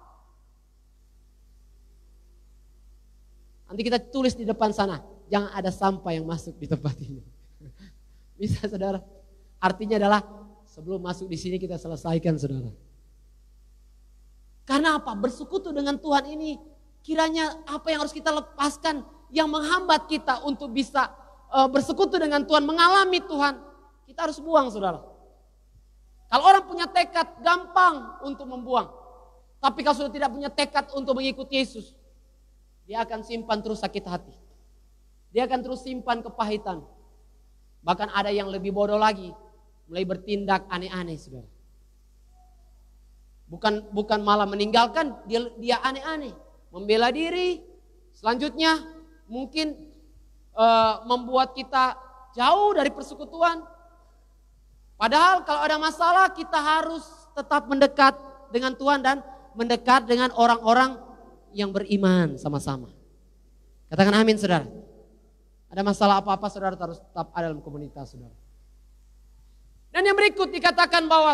Nanti kita tulis di depan sana, jangan ada sampah yang masuk di tempat ini. Bisa saudara? Artinya adalah sebelum masuk di sini kita selesaikan saudara. Karena apa? Bersekutu dengan Tuhan ini kiranya apa yang harus kita lepaskan yang menghambat kita untuk bisa bersekutu dengan Tuhan, mengalami Tuhan. Kita harus buang saudara. Kalau orang punya tekad gampang untuk membuang. Tapi kalau sudah tidak punya tekad untuk mengikuti Yesus, dia akan simpan terus sakit hati. Dia akan terus simpan kepahitan. Bahkan ada yang lebih bodoh lagi, mulai bertindak aneh-aneh saudara. Bukan malah meninggalkan, dia aneh-aneh. Membela diri, selanjutnya mungkin membuat kita jauh dari persekutuan. Padahal kalau ada masalah kita harus tetap mendekat dengan Tuhan dan mendekat dengan orang-orang yang beriman sama-sama. Katakan amin saudara. Ada masalah apa-apa saudara harus tetap ada dalam komunitas saudara. Dan yang berikut dikatakan bahwa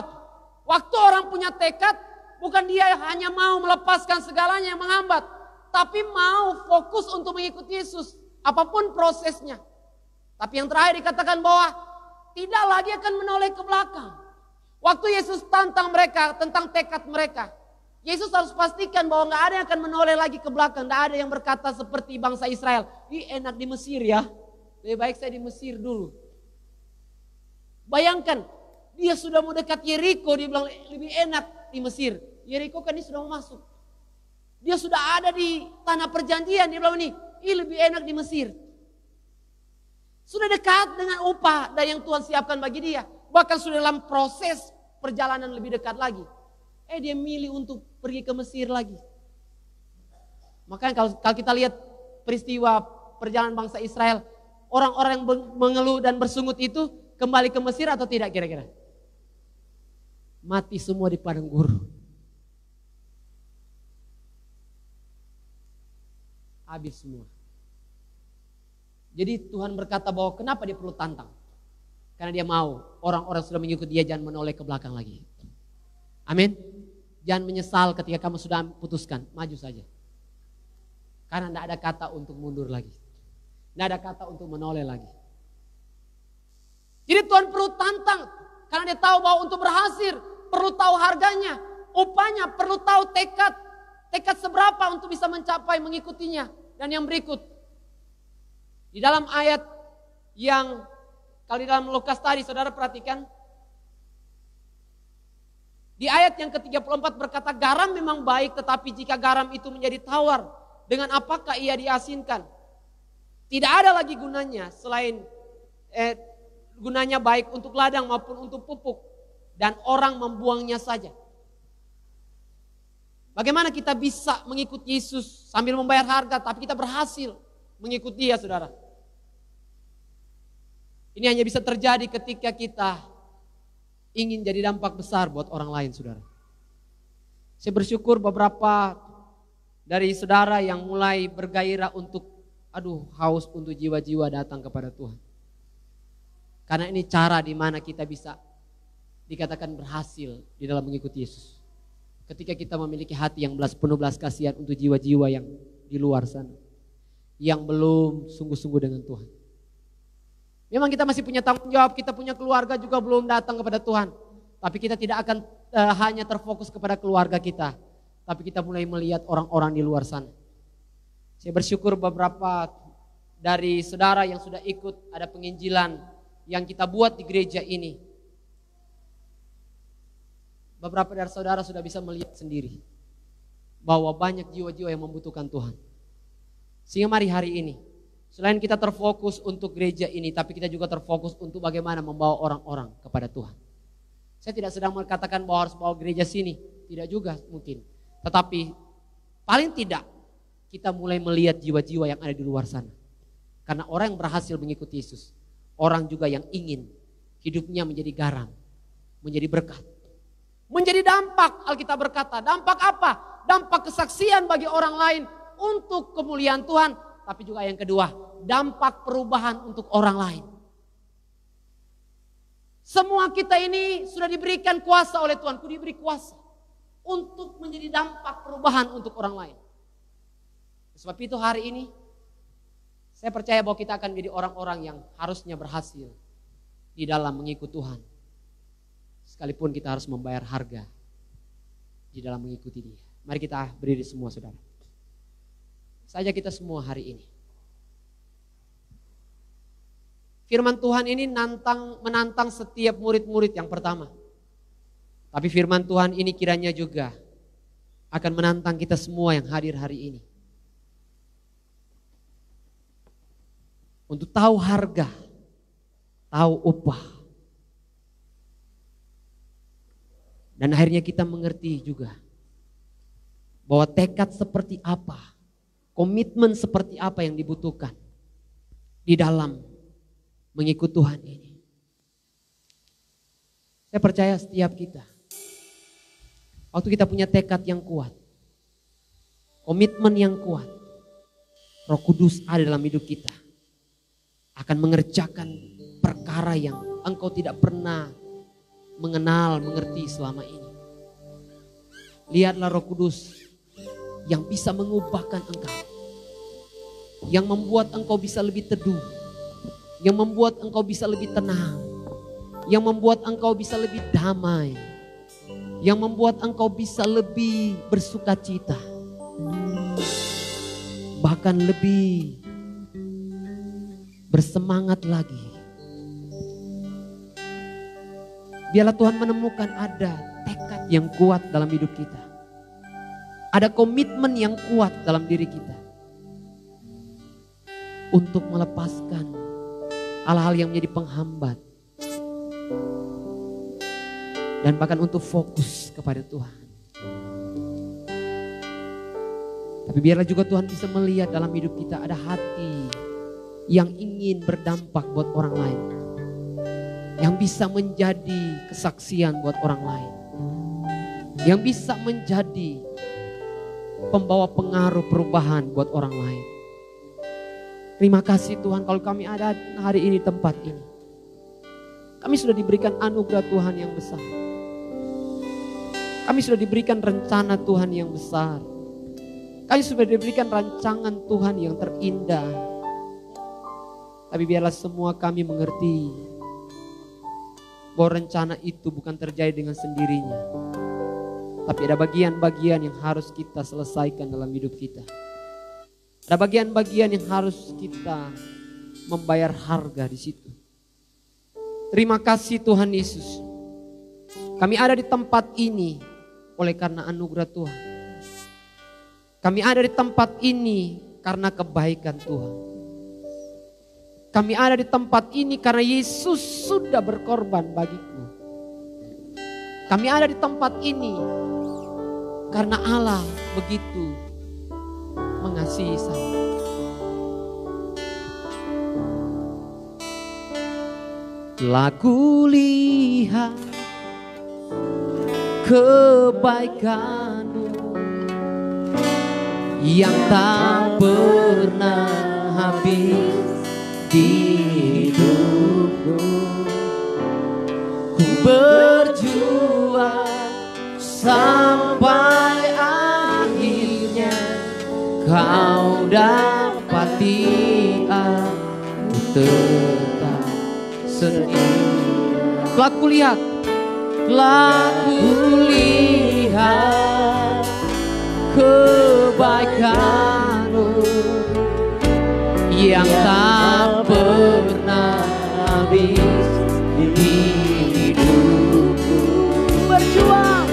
waktu orang punya tekad, bukan dia hanya mau melepaskan segalanya yang menghambat, tapi mau fokus untuk mengikuti Yesus, apapun prosesnya. Tapi yang terakhir dikatakan bahwa tidak lagi akan menoleh ke belakang. Waktu Yesus tantang mereka tentang tekad mereka, Yesus harus pastikan bahwa nggak ada yang akan menoleh lagi ke belakang. Nggak ada yang berkata seperti bangsa Israel, ih enak di Mesir ya, lebih baik saya di Mesir dulu. Bayangkan, dia sudah mau dekat Yeriko, dia bilang lebih enak di Mesir. Yeriko kan dia sudah mau masuk. Dia sudah ada di tanah perjanjian, dia bilang nih, ih lebih enak di Mesir. Sudah dekat dengan upah dan yang Tuhan siapkan bagi dia. Bahkan sudah dalam proses perjalanan lebih dekat lagi. Dia milih untuk pergi ke Mesir lagi. Makanya kalau kita lihat peristiwa perjalanan bangsa Israel, orang-orang yang mengeluh dan bersungut itu kembali ke Mesir atau tidak kira-kira? Mati semua di padang gurun. Habis semua. Jadi Tuhan berkata bahwa kenapa dia perlu tantang? Karena dia mau orang-orang sudah mengikut dia jangan menoleh ke belakang lagi. Amin. Jangan menyesal ketika kamu sudah putuskan, maju saja. Karena tidak ada kata untuk mundur lagi. Tidak ada kata untuk menoleh lagi. Jadi Tuhan perlu tantang. Karena dia tahu bahwa untuk berhasil perlu tahu harganya. Upahnya perlu tahu tekad. Tekad seberapa untuk bisa mencapai mengikutinya. Dan yang berikut. Di dalam ayat yang kalau di dalam Lukas tadi saudara perhatikan. Di ayat yang ke-34 berkata garam memang baik tetapi jika garam itu menjadi tawar. Dengan apakah ia diasinkan? Tidak ada lagi gunanya selain gunanya baik untuk ladang maupun untuk pupuk. Dan orang membuangnya saja. Bagaimana kita bisa mengikuti Yesus sambil membayar harga tapi kita berhasil mengikuti dia saudara. Ini hanya bisa terjadi ketika kita ingin jadi dampak besar buat orang lain saudara. Saya bersyukur beberapa dari saudara yang mulai bergairah untuk haus untuk jiwa-jiwa datang kepada Tuhan. Karena ini cara di mana kita bisa dikatakan berhasil di dalam mengikuti Yesus. Ketika kita memiliki hati yang penuh belas kasihan untuk jiwa-jiwa yang di luar sana. Yang belum sungguh-sungguh dengan Tuhan. Memang kita masih punya tanggung jawab, kita punya keluarga juga belum datang kepada Tuhan. Tapi kita tidak akan hanya terfokus kepada keluarga kita. Tapi kita mulai melihat orang-orang di luar sana. Saya bersyukur beberapa dari saudara yang sudah ikut ada penginjilan yang kita buat di gereja ini. Beberapa dari saudara sudah bisa melihat sendiri bahwa banyak jiwa-jiwa yang membutuhkan Tuhan. Sehingga mari hari ini, selain kita terfokus untuk gereja ini, tapi kita juga terfokus untuk bagaimana membawa orang-orang kepada Tuhan. Saya tidak sedang mengatakan bahwa harus bawa gereja sini, tidak juga mungkin. Tetapi paling tidak kita mulai melihat jiwa-jiwa yang ada di luar sana. Karena orang yang berhasil mengikuti Yesus, orang juga yang ingin hidupnya menjadi garam, menjadi berkat. Menjadi dampak, Alkitab berkata, dampak apa? Dampak kesaksian bagi orang lain untuk kemuliaan Tuhan. Tapi juga yang kedua, dampak perubahan untuk orang lain. Semua kita ini sudah diberikan kuasa oleh Tuhan. Ku diberi kuasa untuk menjadi dampak perubahan untuk orang lain. Sebab itu hari ini, saya percaya bahwa kita akan menjadi orang-orang yang harusnya berhasil di dalam mengikut Tuhan. Sekalipun kita harus membayar harga di dalam mengikuti dia. Mari kita berdiri semua saudara. Saja kita semua hari ini. Firman Tuhan ini menantang setiap murid-murid yang pertama. Tapi firman Tuhan ini kiranya juga akan menantang kita semua yang hadir hari ini. Untuk tahu harga, tahu upah. Dan akhirnya kita mengerti juga bahwa tekad seperti apa, komitmen seperti apa yang dibutuhkan di dalam mengikut Tuhan ini. Saya percaya setiap kita, waktu kita punya tekad yang kuat, komitmen yang kuat, Roh Kudus ada dalam hidup kita, akan mengerjakan perkara yang engkau tidak pernah mengenal, mengerti selama ini. Lihatlah Roh Kudus yang bisa mengubahkan engkau. Yang membuat engkau bisa lebih teduh. Yang membuat engkau bisa lebih tenang. Yang membuat engkau bisa lebih damai. Yang membuat engkau bisa lebih bersukacita. Bahkan lebih bersemangat lagi. Biarlah Tuhan menemukan ada tekad yang kuat dalam hidup kita. Ada komitmen yang kuat dalam diri kita. Untuk melepaskan hal-hal yang menjadi penghambat. Dan bahkan untuk fokus kepada Tuhan. Tapi biarlah juga Tuhan bisa melihat dalam hidup kita ada hati yang ingin berdampak buat orang lain. Yang bisa menjadi kesaksian buat orang lain. Yang bisa menjadi pembawa pengaruh perubahan buat orang lain. Terima kasih Tuhan kalau kami ada hari ini di tempat ini. Kami sudah diberikan anugerah Tuhan yang besar. Kami sudah diberikan rencana Tuhan yang besar. Kami sudah diberikan rancangan Tuhan yang terindah. Tapi biarlah semua kami mengerti bahwa rencana itu bukan terjadi dengan sendirinya. Tapi ada bagian-bagian yang harus kita selesaikan dalam hidup kita. Ada bagian-bagian yang harus kita membayar harga di situ. Terima kasih Tuhan Yesus. Kami ada di tempat ini oleh karena anugerah Tuhan. Kami ada di tempat ini karena kebaikan Tuhan. Kami ada di tempat ini karena Yesus sudah berkorban bagiku. Kami ada di tempat ini karena Allah begitu mengasihi saya. Telah kulihat kebaikan-Mu yang tak pernah habis di hidupku. Ku berjuang sampai akhirnya Kau dapati aku tetap setia. Telah kulihat kebaikan-Mu yang tak pernah habis di hidupku. Berjuang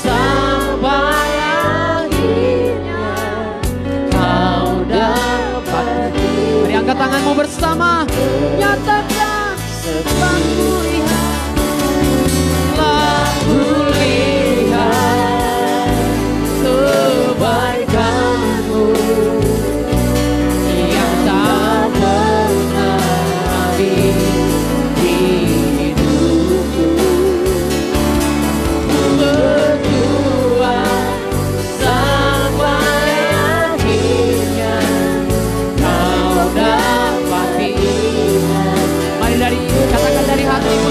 sampai akhirnya Kau dapat. Mari angkat tanganmu bersama, nyatakan sebab kulihat kebaikan-Mu yang tak pernah habis di hidupku. Berjuang sampai akhirnya Kau dapati. Mari katakan dari hati.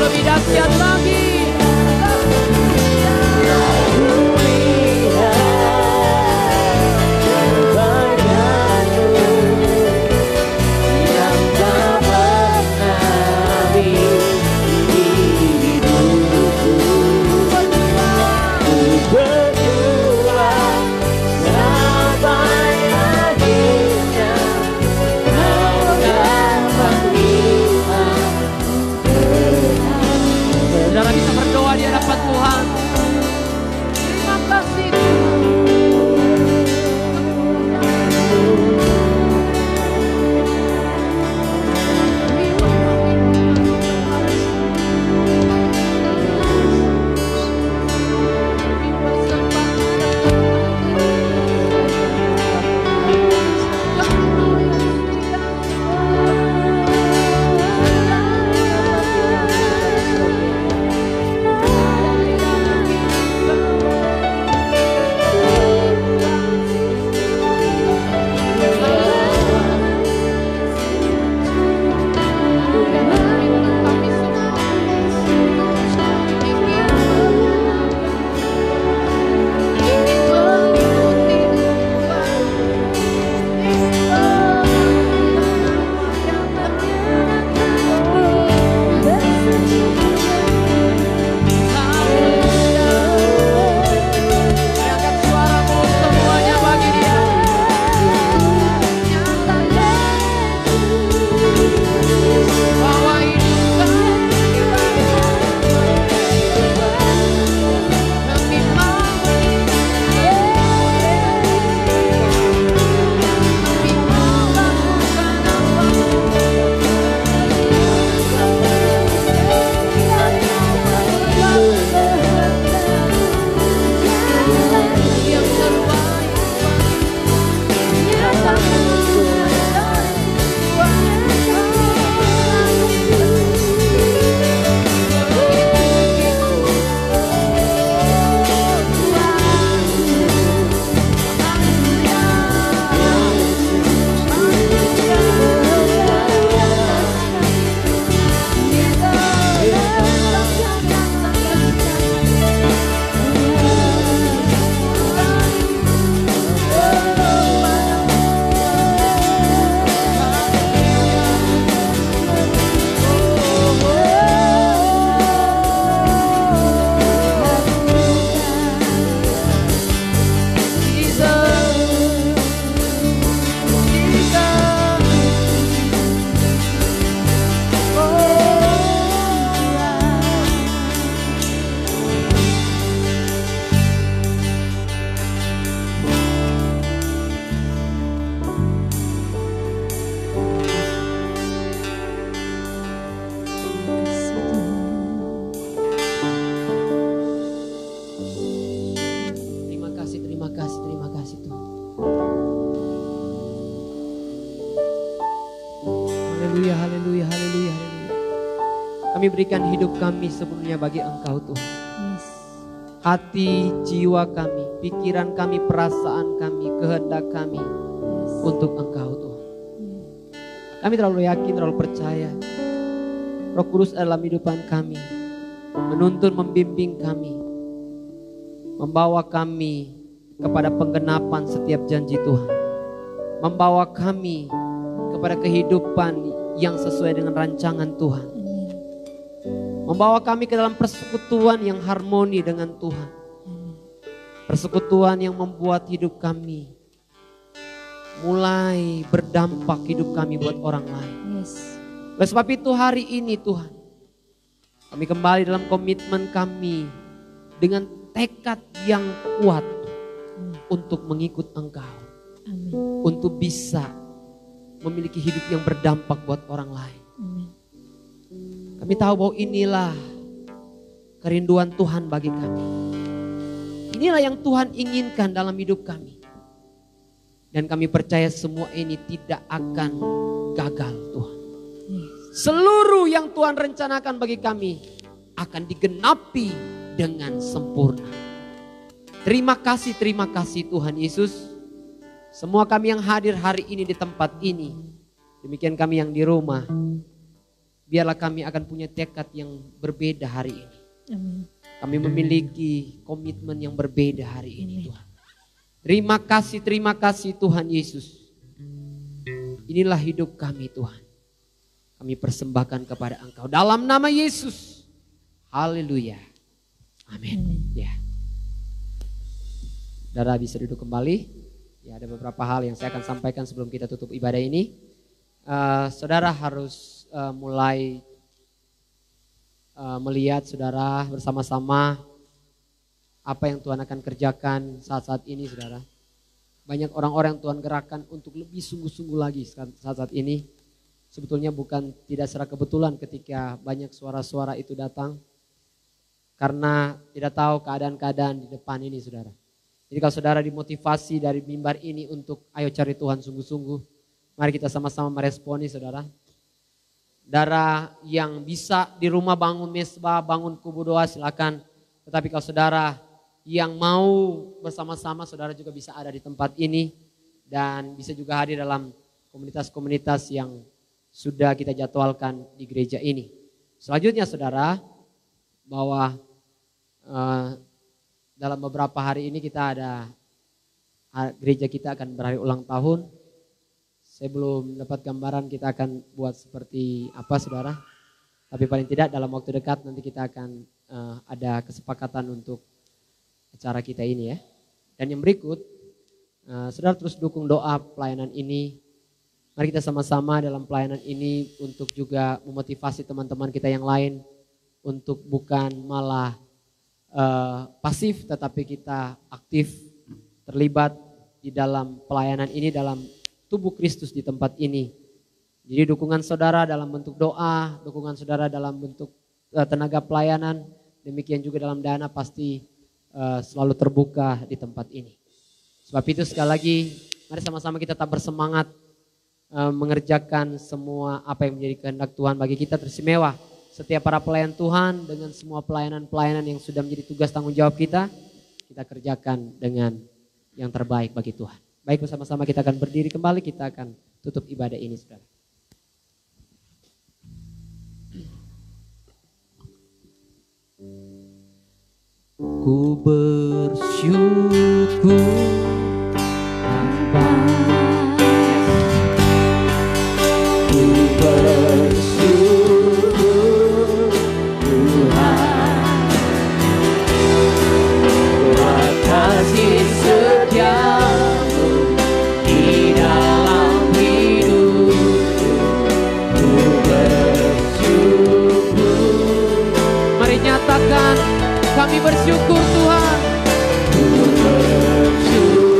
Kami berikan hidup kami sepenuhnya bagi Engkau Tuhan. Yes. Hati, jiwa kami, pikiran kami, perasaan kami, kehendak kami Yes. untuk Engkau Tuhan. Hmm. Kami terlalu yakin, terlalu percaya. Roh Kudus dalam kehidupan kami, menuntun, membimbing kami, membawa kami kepada penggenapan setiap janji Tuhan. Membawa kami kepada kehidupan yang sesuai dengan rancangan Tuhan. Amin. Membawa kami ke dalam persekutuan yang harmoni dengan Tuhan. Amin. Persekutuan yang membuat hidup kami mulai berdampak, hidup kami buat orang lain. Yes. Oleh sebab itu hari ini Tuhan, kami kembali dalam komitmen kami dengan tekad yang kuat untuk mengikut Engkau. Amin. Untuk bisa memiliki hidup yang berdampak buat orang lain. Amin. Kami tahu bahwa inilah kerinduan Tuhan bagi kami. Inilah yang Tuhan inginkan dalam hidup kami. Dan kami percaya semua ini tidak akan gagal Tuhan. Yes. Seluruh yang Tuhan rencanakan bagi kami akan digenapi dengan sempurna. Terima kasih Tuhan Yesus. Semua kami yang hadir hari ini di tempat ini, demikian kami yang di rumah, biarlah kami akan punya tekad yang berbeda hari ini. Amin. Kami memiliki komitmen yang berbeda hari ini Amin. Tuhan. Terima kasih Tuhan Yesus. Inilah hidup kami Tuhan. Kami persembahkan kepada Engkau dalam nama Yesus. Haleluya. Amin. Amin. Ya. Saudara bisa duduk kembali. Ya, ada beberapa hal yang saya akan sampaikan sebelum kita tutup ibadah ini. Saudara harus mulai melihat saudara bersama-sama apa yang Tuhan akan kerjakan saat-saat ini saudara. Banyak orang-orang yang Tuhan gerakkan untuk lebih sungguh-sungguh lagi saat-saat ini. Sebetulnya bukan tidak secara kebetulan ketika banyak suara-suara itu datang. Karena tidak tahu keadaan-keadaan di depan ini saudara. Jadi kalau saudara dimotivasi dari mimbar ini untuk ayo cari Tuhan sungguh-sungguh. Mari kita sama-sama meresponi saudara. Saudara yang bisa di rumah bangun mesbah, bangun kubu doa silakan. Tetapi kalau saudara yang mau bersama-sama saudara juga bisa ada di tempat ini. Dan bisa juga hadir dalam komunitas-komunitas yang sudah kita jadwalkan di gereja ini. Selanjutnya saudara, bahwa dalam beberapa hari ini kita ada gereja kita akan berhari ulang tahun. Saya belum dapat gambaran kita akan buat seperti apa saudara. Tapi paling tidak dalam waktu dekat nanti kita akan ada kesepakatan untuk acara kita ini ya. Dan yang berikut, saudara terus dukung doa pelayanan ini. Mari kita sama-sama dalam pelayanan ini untuk juga memotivasi teman-teman kita yang lain. Untuk bukan malah pasif tetapi kita aktif terlibat di dalam pelayanan ini dalam tubuh Kristus di tempat ini. Jadi dukungan saudara dalam bentuk doa, dukungan saudara dalam bentuk tenaga pelayanan, demikian juga dalam dana pasti selalu terbuka di tempat ini. Sebab itu sekali lagi mari sama-sama kita tetap bersemangat mengerjakan semua apa yang menjadi kehendak Tuhan bagi kita teristimewa. Setiap para pelayan Tuhan dengan semua pelayanan-pelayanan yang sudah menjadi tugas tanggung jawab kita kerjakan dengan yang terbaik bagi Tuhan. Baik, bersama-sama kita akan berdiri kembali, kita akan tutup ibadah ini saudara. Ku bersyukur ku bersyukur Tuhan, buat kasih setiamu di dalam hidupku. Ku bersyukur. Mari nyatakan kami bersyukur Tuhan. Ku bersyukur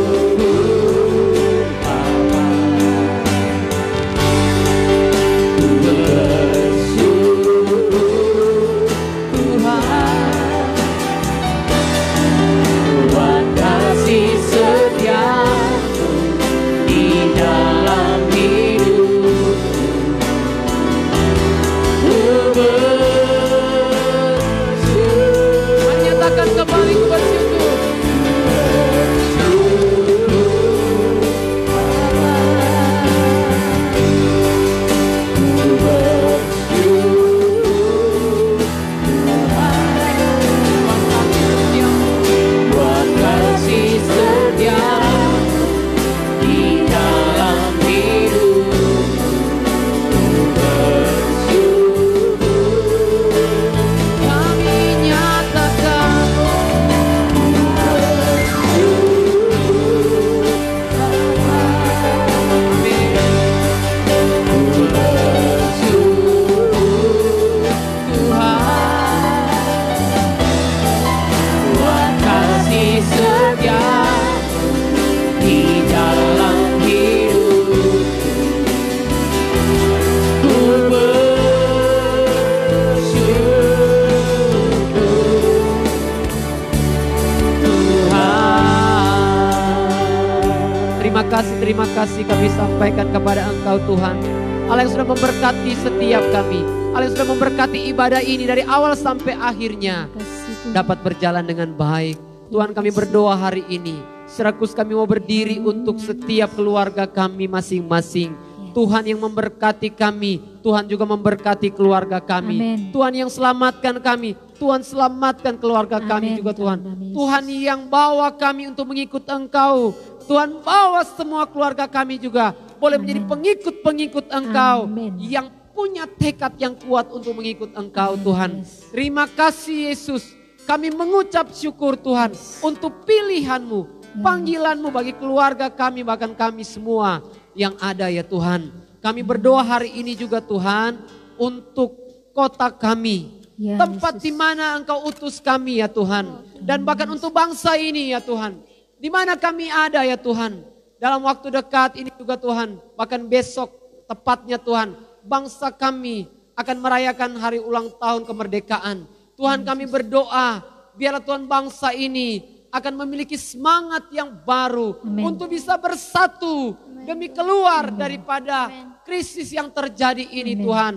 terima kasih kami sampaikan kepada Engkau Tuhan. Allah yang sudah memberkati setiap kami. Allah yang sudah memberkati ibadah ini dari awal sampai akhirnya Kasih Tuhan. dapat berjalan dengan baik. Tuhan, kami berdoa hari ini. Secara khusus kami mau berdiri untuk setiap keluarga kami masing-masing. Tuhan yang memberkati kami, Tuhan juga memberkati keluarga kami. Amin. Tuhan yang selamatkan kami, Tuhan selamatkan keluarga kami Amin, juga Tuhan. dalam nama Yesus. Tuhan yang bawa kami untuk mengikut Engkau. Tuhan bawa semua keluarga kami juga boleh menjadi pengikut-pengikut Engkau. Amin. Yang punya tekad yang kuat untuk mengikut Engkau Tuhan. Yes. Terima kasih Yesus. Kami mengucap syukur Tuhan untuk pilihan-Mu. Panggilan-Mu bagi keluarga kami, bahkan kami semua yang ada ya Tuhan. Kami berdoa hari ini juga Tuhan untuk kota kami. Ya, Tempat Yesus. di mana Engkau utus kami ya Tuhan. Dan bahkan untuk bangsa ini ya Tuhan. Di mana kami ada ya Tuhan. Dalam waktu dekat ini juga Tuhan. Bahkan besok tepatnya Tuhan. Bangsa kami akan merayakan hari ulang tahun kemerdekaan. Tuhan, kami berdoa biarlah Tuhan bangsa ini akan memiliki semangat yang baru. Amin. Untuk bisa bersatu demi keluar daripada krisis yang terjadi ini Amin. Tuhan.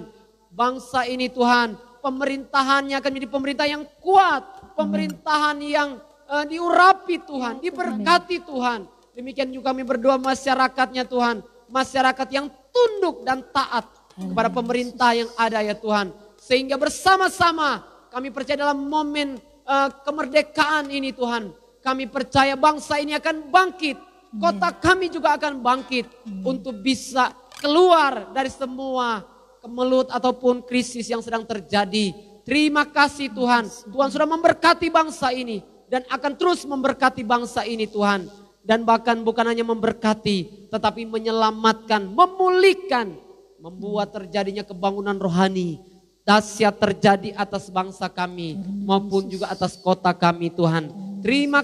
Bangsa ini Tuhan, pemerintahannya akan menjadi pemerintah yang kuat. Pemerintahan yang diurapi Tuhan, diberkati Tuhan. Demikian juga kami berdoa masyarakatnya Tuhan. Masyarakat yang tunduk dan taat kepada pemerintah yang ada ya Tuhan. Sehingga bersama-sama kami percaya dalam momen kemerdekaan ini Tuhan. Kami percaya bangsa ini akan bangkit. Kota kami juga akan bangkit. Untuk bisa keluar dari semua kemelut ataupun krisis yang sedang terjadi. Terima kasih Tuhan. Tuhan sudah memberkati bangsa ini. Dan akan terus memberkati bangsa ini Tuhan. Dan bahkan bukan hanya memberkati, tetapi menyelamatkan, memulihkan, membuat terjadinya kebangunan rohani dahsyat terjadi atas bangsa kami maupun juga atas kota kami Tuhan. Terima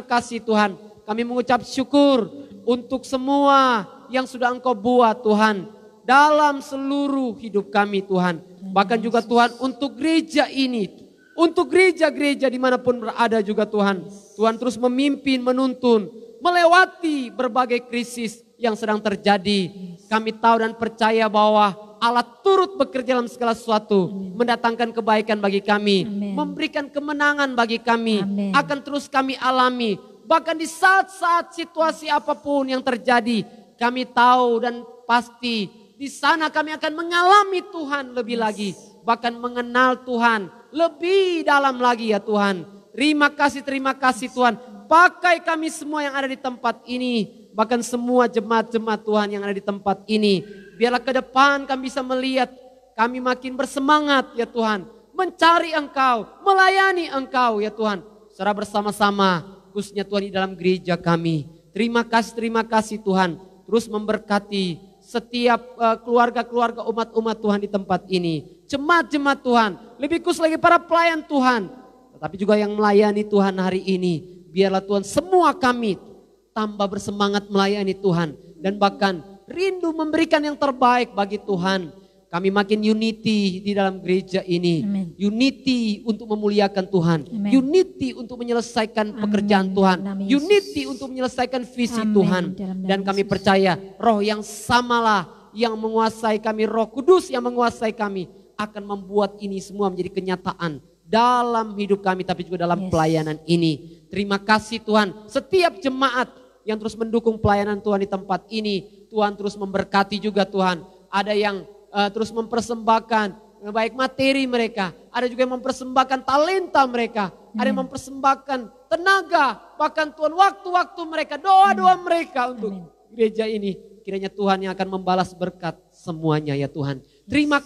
kasih Tuhan. Kami mengucap syukur untuk semua yang sudah Engkau buat Tuhan dalam seluruh hidup kami Tuhan. Bahkan juga Tuhan untuk gereja ini, untuk gereja-gereja dimanapun berada juga Tuhan. Tuhan terus memimpin, menuntun, melewati berbagai krisis yang sedang terjadi. Kami tahu dan percaya bahwa Allah turut bekerja dalam segala sesuatu. Mendatangkan kebaikan bagi kami. Amin. Memberikan kemenangan bagi kami. Amin. Akan terus kami alami. Bahkan di saat-saat situasi apapun yang terjadi. Kami tahu dan pasti di sana kami akan mengalami Tuhan lebih lagi. Bahkan mengenal Tuhan lebih dalam lagi ya Tuhan. Terima kasih Tuhan. Pakai kami semua yang ada di tempat ini. Bahkan semua jemaat-jemaat Tuhan yang ada di tempat ini. Biarlah ke depan kami bisa melihat kami makin bersemangat ya Tuhan. Mencari Engkau, melayani Engkau ya Tuhan. Secara bersama-sama khususnya Tuhan di dalam gereja kami. Terima kasih Tuhan. Terus memberkati setiap keluarga-keluarga umat-umat Tuhan di tempat ini. Jemaat-jemaat Tuhan, lebih khusus lagi para pelayan Tuhan. Tetapi juga yang melayani Tuhan hari ini. Biarlah Tuhan semua kami tambah bersemangat melayani Tuhan. Dan bahkan rindu memberikan yang terbaik bagi Tuhan. Kami makin unity di dalam gereja ini. Amin. Unity untuk memuliakan Tuhan. Amin. Unity untuk menyelesaikan pekerjaan Amin. Tuhan. Dalam nama Yesus. Unity untuk menyelesaikan visi Amin. Tuhan. Dalam nama Dan kami Yesus. percaya roh yang samalah yang menguasai kami. Roh Kudus yang menguasai kami. Akan membuat ini semua menjadi kenyataan. Dalam hidup kami tapi juga dalam Yes. pelayanan ini. Terima kasih Tuhan. Setiap jemaat yang terus mendukung pelayanan Tuhan di tempat ini. Tuhan terus memberkati juga Tuhan. Ada yang terus mempersembahkan baik materi mereka. Ada juga yang mempersembahkan talenta mereka. Ada yang mempersembahkan tenaga. Bahkan Tuhan waktu-waktu mereka, doa-doa mereka untuk gereja ini. Kiranya Tuhan yang akan membalas berkat semuanya ya Tuhan. Terima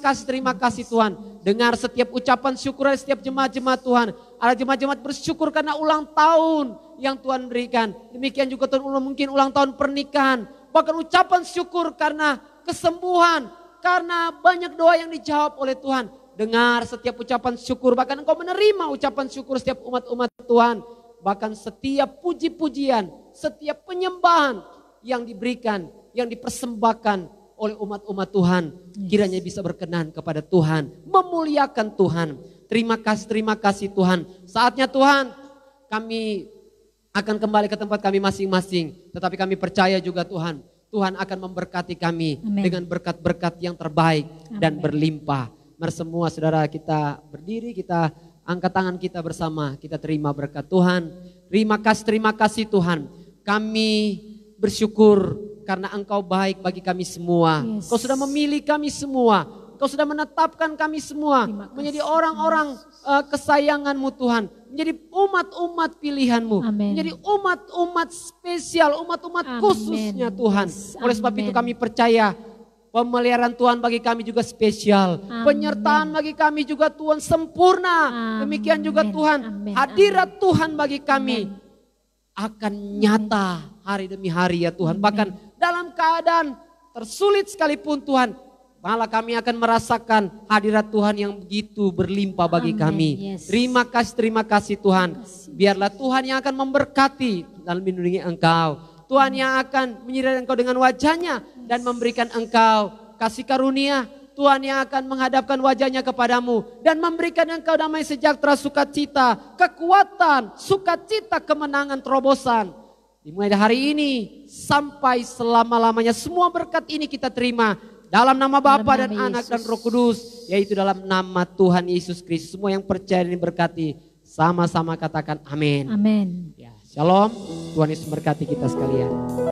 kasih Tuhan. Dengar setiap ucapan syukur dari setiap jemaat-jemaat Tuhan. Ada jemaat-jemaat bersyukur karena ulang tahun yang Tuhan berikan. Demikian juga Tuhan mungkin ulang tahun pernikahan. Bahkan ucapan syukur karena kesembuhan. Karena banyak doa yang dijawab oleh Tuhan. Dengar setiap ucapan syukur. Bahkan engkau menerima ucapan syukur setiap umat-umat Tuhan. Bahkan setiap puji-pujian. Setiap penyembahan yang diberikan. Yang dipersembahkan oleh umat-umat Tuhan. Kiranya bisa berkenan kepada Tuhan. Memuliakan Tuhan. Terima kasih Tuhan. Saatnya Tuhan kami akan kembali ke tempat kami masing-masing. Tetapi kami percaya juga Tuhan, Tuhan akan memberkati kami Amin. dengan berkat-berkat yang terbaik dan Amin. berlimpah. Mari semua saudara kita berdiri, kita angkat tangan kita bersama, kita terima berkat Tuhan. Terima kasih Tuhan. Kami bersyukur karena Engkau baik bagi kami semua. Yes. Kau sudah memilih kami semua. Kau sudah menetapkan kami semua Terima kasih, menjadi orang-orang kesayangan-Mu Tuhan. Menjadi umat-umat pilihan-Mu. Amin. Menjadi umat-umat spesial, umat-umat Amin. khususnya Tuhan. Yes, Oleh sebab itu amin. kami percaya pemeliharaan Tuhan bagi kami juga spesial. Amin. Penyertaan bagi kami juga Tuhan sempurna. Amin. Demikian juga Tuhan. Amin. Hadirat Tuhan bagi kami Amin. akan nyata hari demi hari ya Tuhan. Amin. Bahkan dalam keadaan tersulit sekalipun Tuhan, malah kami akan merasakan hadirat Tuhan yang begitu berlimpah bagi Amin. kami. Yes. Terima kasih Tuhan. Biarlah Tuhan yang akan memberkati dalam melindungi Engkau. Tuhan yang akan menyertai Engkau dengan wajahnya dan memberikan Engkau kasih karunia. Tuhan yang akan menghadapkan wajahnya kepadamu dan memberikan Engkau damai sejahtera, sukacita, kekuatan, sukacita, kemenangan, terobosan. Dimulai dari hari ini sampai selama-lamanya semua berkat ini kita terima dalam nama Bapa Dalam dan nama Anak dan Yesus. Roh Kudus, yaitu dalam nama Tuhan Yesus Kristus. Semua yang percaya dan diberkati sama-sama katakan amin. Amin. Ya, shalom. Tuhan Yesus memberkati kita sekalian.